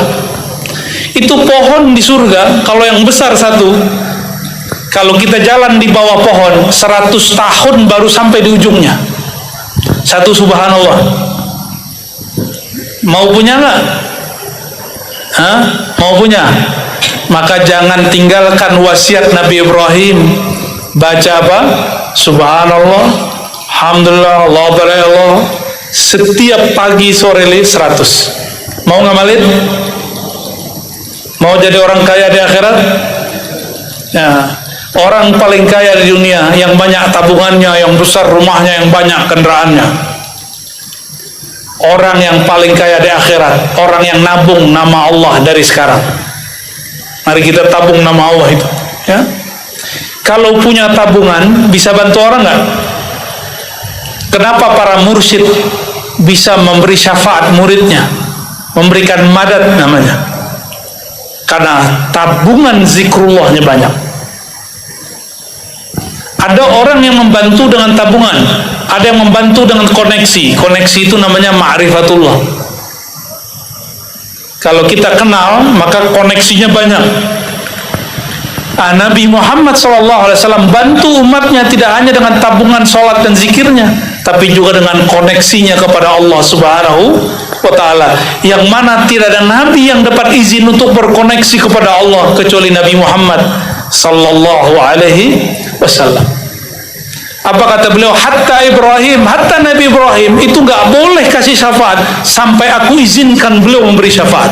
Itu pohon di surga, kalau yang besar satu, kalau kita jalan di bawah pohon 100 tahun baru sampai di ujungnya. Satu subhanallah. Mau punya nggak? Hah? Mau punya? Maka jangan tinggalkan wasiat Nabi Ibrahim. Baca apa? Subhanallah, alhamdulillah, Allah Allah, setiap pagi sore 100. Mau ngamalin? Mau jadi orang kaya di akhirat? Ya, orang paling kaya di dunia, yang banyak tabungannya, yang besar rumahnya, yang banyak kendaraannya. Orang yang paling kaya di akhirat, orang yang nabung nama Allah dari sekarang. Mari kita tabung nama Allah itu, ya. Kalau punya tabungan, bisa bantu orang nggak? Kenapa para mursyid bisa memberi syafaat muridnya, memberikan madad namanya? Karena tabungan zikrullahnya banyak. Ada orang yang membantu dengan tabungan, ada yang membantu dengan koneksi. Koneksi itu namanya ma'rifatullah. Kalau kita kenal, maka koneksinya banyak. Nabi Muhammad SAW bantu umatnya tidak hanya dengan tabungan sholat dan zikirnya, tapi juga dengan koneksinya kepada Allah Subhanahu wa ta'ala, yang mana tidak ada nabi yang dapat izin untuk berkoneksi kepada Allah kecuali Nabi Muhammad sallallahu alaihi wasallam. Apa kata beliau? Hatta Ibrahim, hatta Nabi Ibrahim itu gak boleh kasih syafaat sampai aku izinkan beliau memberi syafaat.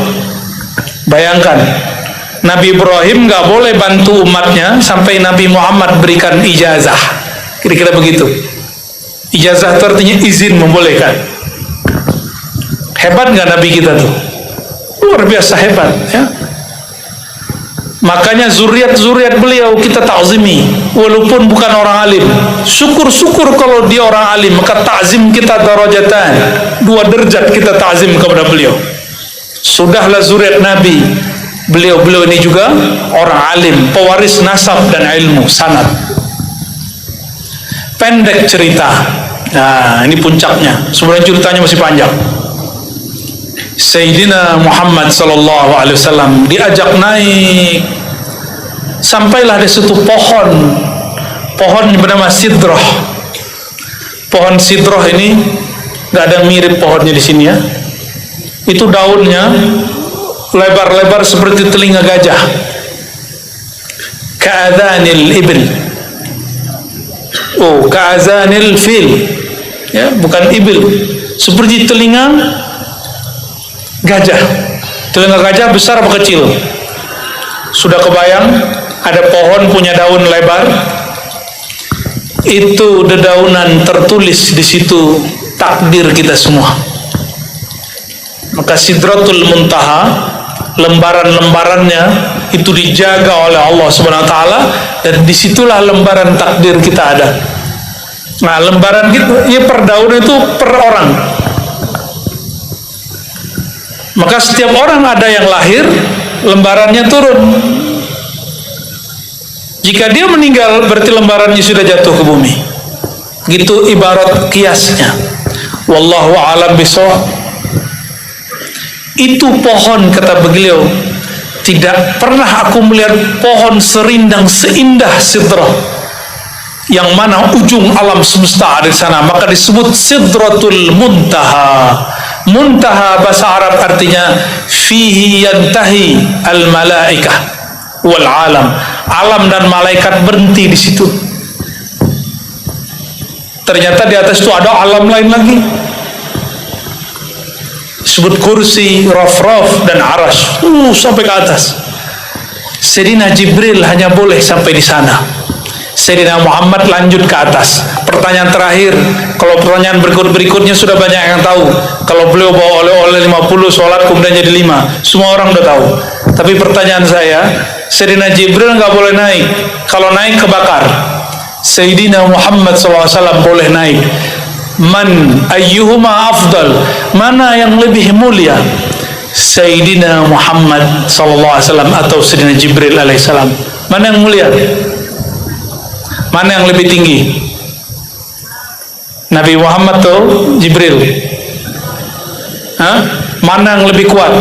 Bayangkan, Nabi Ibrahim gak boleh bantu umatnya sampai Nabi Muhammad berikan ijazah. Kira-kira begitu. Ijazah itu artinya izin, membolehkan. Hebat nggak Nabi kita tuh? Luar biasa hebat, ya. Makanya zuriat beliau kita ta'zimi, walaupun bukan orang alim. Syukur-syukur kalau dia orang alim, maka ta'zim kita darajatan, 2 derajat kita ta'zim kepada beliau. Sudahlah zuriat Nabi, beliau ini juga orang alim, pewaris nasab dan ilmu sanad. Pendek cerita, nah ini puncaknya. Sebenarnya ceritanya masih panjang. Sayyidina Muhammad sallallahu alaihi wasallam diajak naik, sampailah di situ pohon bernama sidrah. Pohon sidrah ini nggak ada mirip pohonnya di sini, ya. Itu daunnya lebar-lebar seperti telinga gajah, ka'adhanil ibil, ka'adhanil fil, ya, bukan ibil, seperti telinga gajah. Telinga gajah besar apa kecil? Sudah kebayang ada pohon punya daun lebar, itu dedaunan tertulis di situ takdir kita semua. Maka Sidratul Muntaha, lembaran-lembarannya itu dijaga oleh Allah Subhanahu wa taala, dan disitulah lembaran takdir kita ada. Nah, lembaran kita ya per daun itu per orang. Maka setiap orang ada yang lahir, lembarannya turun. Jika dia meninggal, berarti lembarannya sudah jatuh ke bumi. Gitu ibarat kiasnya. Wallahu a'lam bishawab. Itu pohon, kata beliau, tidak pernah aku melihat pohon serindang seindah sidrah, yang mana ujung alam semesta ada di sana. Maka disebut Sidratul Muntaha. Muntaha bahasa Arab artinya fihi yantahi al malaikah wal alam. Alam dan malaikat berhenti di situ. Ternyata di atas itu ada alam lain lagi. Disebut kursi, raf-raf dan arash, sampai ke atas. Sayyidina Jibril hanya boleh sampai di sana. Sayyidina Muhammad lanjut ke atas. Pertanyaan terakhir, kalau pertanyaan berikutnya sudah banyak yang tahu. Kalau beliau bawa oleh-oleh 50, sholat kemudian jadi 5, semua orang udah tahu. Tapi pertanyaan saya, Sayyidina Jibril nggak boleh naik. Kalau naik kebakar. Sayyidina Muhammad SAW boleh naik. Man ayyuhuma afdal, mana yang lebih mulia, Sayyidina Muhammad SAW atau Sayyidina Jibril alaihissalam? Mana yang mulia? Mana yang lebih tinggi? Nabi Muhammad atau Jibril? Hah? Mana yang lebih kuat?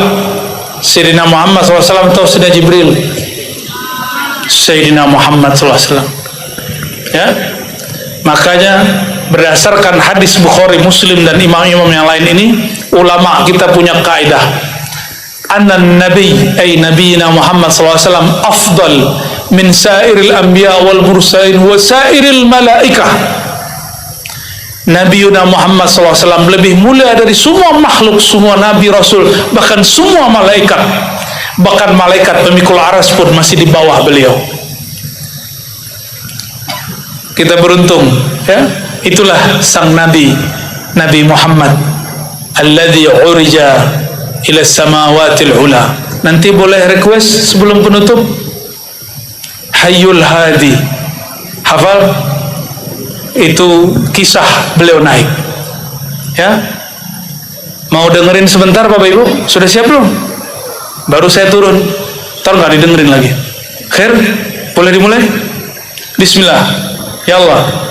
Sayyidina Muhammad SAW atau Sayyidina Jibril? Sayyidina Muhammad SAW. Ya, makanya berdasarkan hadis Bukhari, Muslim dan imam-imam yang lain ini, ulama kita punya kaidah, annan nabi ay nabiyina Muhammad SAW afdal min sairil anbiya wal mursalin wa sairil malaikah. Nabiuna Muhammad SAW lebih mulia dari semua makhluk, semua nabi rasul, bahkan semua malaikat. Bahkan malaikat pemikul aras pun masih di bawah beliau. Kita beruntung, ya. Itulah sang Nabi, Nabi Muhammad alladzi urija ila samawatil ula. Nanti boleh request sebelum penutup, Hayyul Hadi, hafal? Itu kisah beliau naik, ya. Mau dengerin sebentar Bapak Ibu? Sudah siap belum? Baru saya turun, ntar nggak didengerin lagi. Khair, boleh dimulai? Bismillah, ya Allah.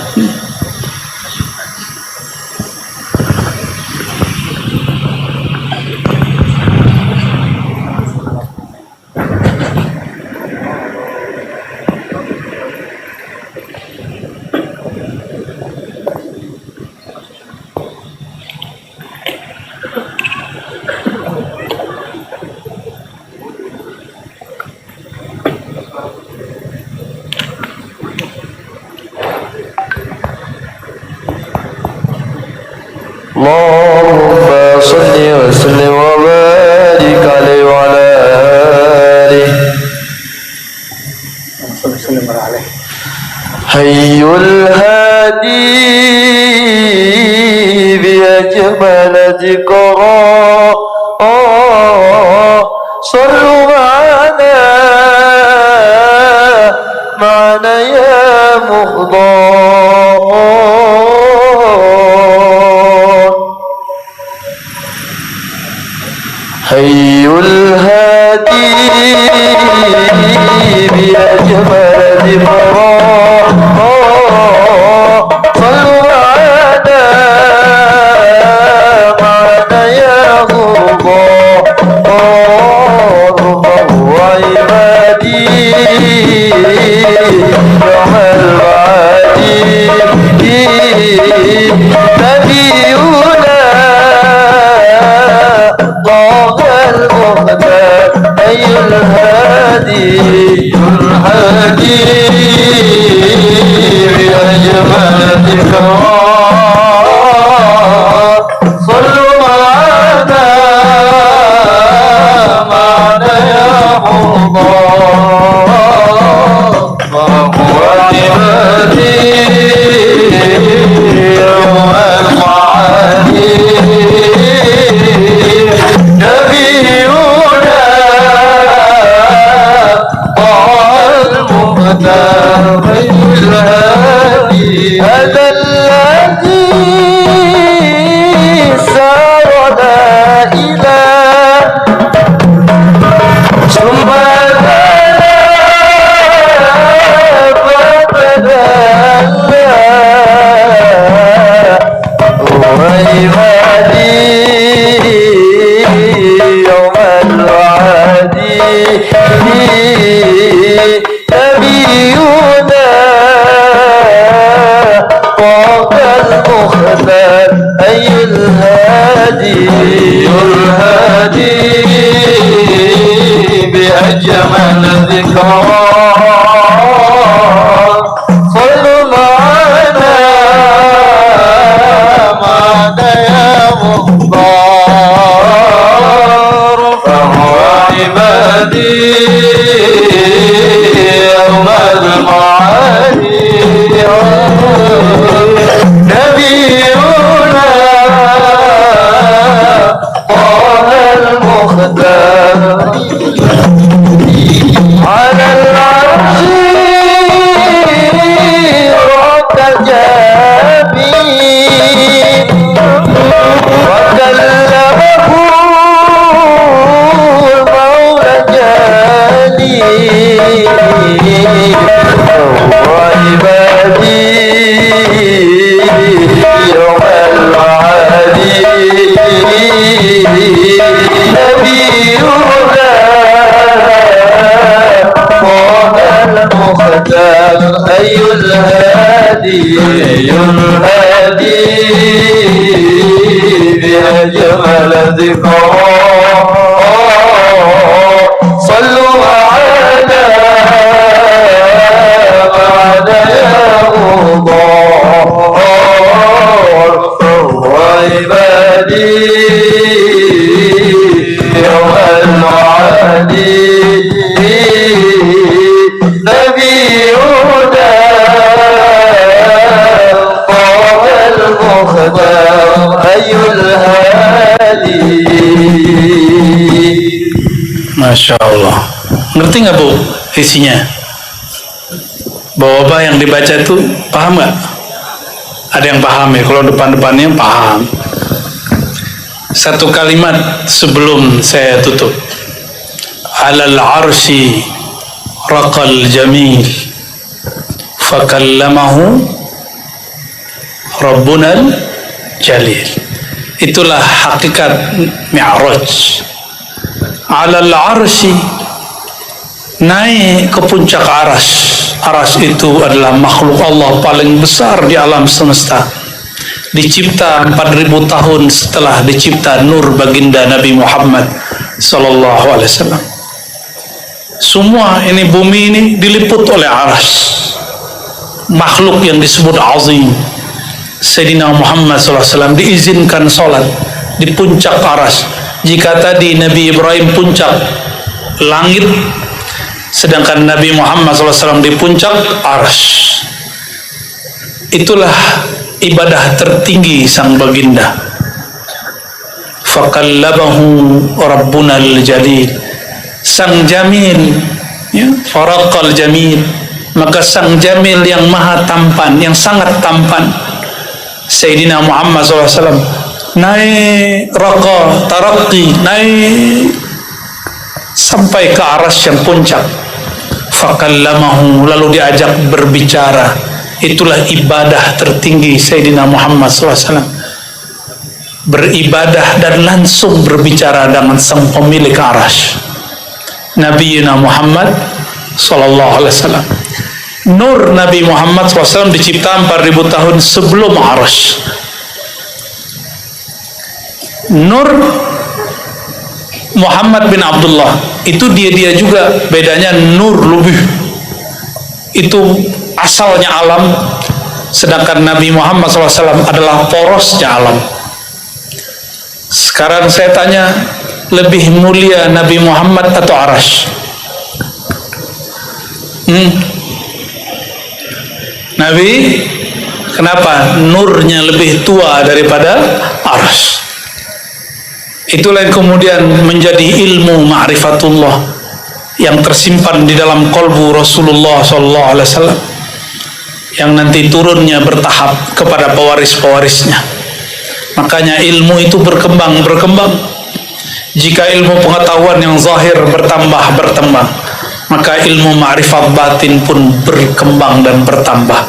Allahumma salli wa sallim wa barik alaihi wa ala alihi. Hayyul Hadi bi ajmal dhikra, sallu ma'ana ya muhdar. Hayyul Hadi bi ajmal dhikra, sallu ala ma'ana ya muhdar wa ibadi rahal wadi nabiyuna Hayyul Hadi bi ajmal dhikra, sallu ala الهادي بأجمل ذكرى صلوا معنا يا مختار فهو عبادي يوم المعادي نبينا طه المختار على العرش ارتجى وكلمه المولى جليل وعبادي يوم المعادي نبينا طه المختار أي الهادي بأجمل ذكرى صلوا على بعد يا مضار وعبادي يوم المعادي نبينا طه المختار أي الهادي. Masya Allah. Ngerti nggak Bu isinya? Bahwa apa yang dibaca itu paham nggak? Ada yang paham ya? Kalau depan-depannya paham. Satu kalimat sebelum saya tutup. Alal arsi raqal jamil fakallamahu rabbunal jalil. Itulah hakikat Mi'raj. Alal arsi, naik ke puncak aras. Aras itu adalah makhluk Allah paling besar di alam semesta. Dicipta 4000 tahun setelah dicipta nur baginda Nabi Muhammad sallallahu alaihi wasallam. Semua ini bumi ini diliput oleh aras. Makhluk yang disebut azim. Sayyidina Muhammad sallallahu alaihi wasallam diizinkan sholat di puncak aras. Jika tadi Nabi Ibrahim puncak langit, sedangkan Nabi Muhammad SAW di puncak arsy. Itulah ibadah tertinggi sang baginda. Fakallabahu Rabbunal Jalil, sang jamil, ya, faraqal jamil, maka sang jamil yang maha tampan, yang sangat tampan, Sayyidina Muhammad SAW naik raqa taraqi, naik sampai ke aras yang puncak. Fakallamahu, lalu diajak berbicara. Itulah ibadah tertinggi Sayyidina Muhammad SAW, beribadah dan langsung berbicara dengan sang pemilik aras, Nabi Muhammad SAW. Nur Nabi Muhammad SAW dicipta 4000 tahun sebelum aras. Nur Muhammad bin Abdullah itu dia juga, bedanya nur lebih itu asalnya alam, sedangkan Nabi Muhammad SAW adalah porosnya alam. Sekarang saya tanya, lebih mulia Nabi Muhammad atau aras? Nabi, kenapa? Nurnya lebih tua daripada aras. Itulah yang kemudian menjadi ilmu ma'rifatullah yang tersimpan di dalam qalbu Rasulullah SAW, yang nanti turunnya bertahap kepada pewaris-pewarisnya. Makanya ilmu itu berkembang. Jika ilmu pengetahuan yang zahir bertambah, maka ilmu ma'rifat batin pun berkembang dan bertambah.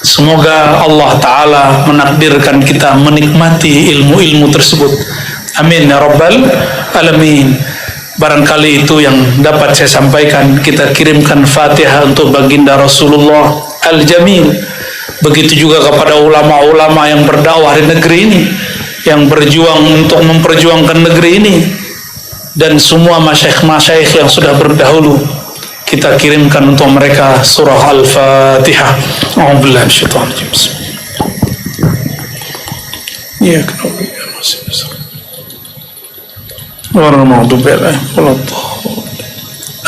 Semoga Allah Ta'ala menakdirkan kita menikmati ilmu-ilmu tersebut. Amin ya rabbal alamin. Barangkali itu yang dapat saya sampaikan. Kita kirimkan Fatihah untuk baginda Rasulullah Al-Jamil. Begitu juga kepada ulama-ulama yang berdakwah di negeri ini. yang berjuang untuk memperjuangkan negeri ini, dan semua masyaikh-masyaikh yang sudah berdahulu. Kita kirimkan untuk mereka surah Al-Fatihah. A'udzubillahi minasyaitonir rajim. Ya kenapa ya masih besar. Warahmatullahi wabarakatuh.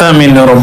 Amin ya rabbal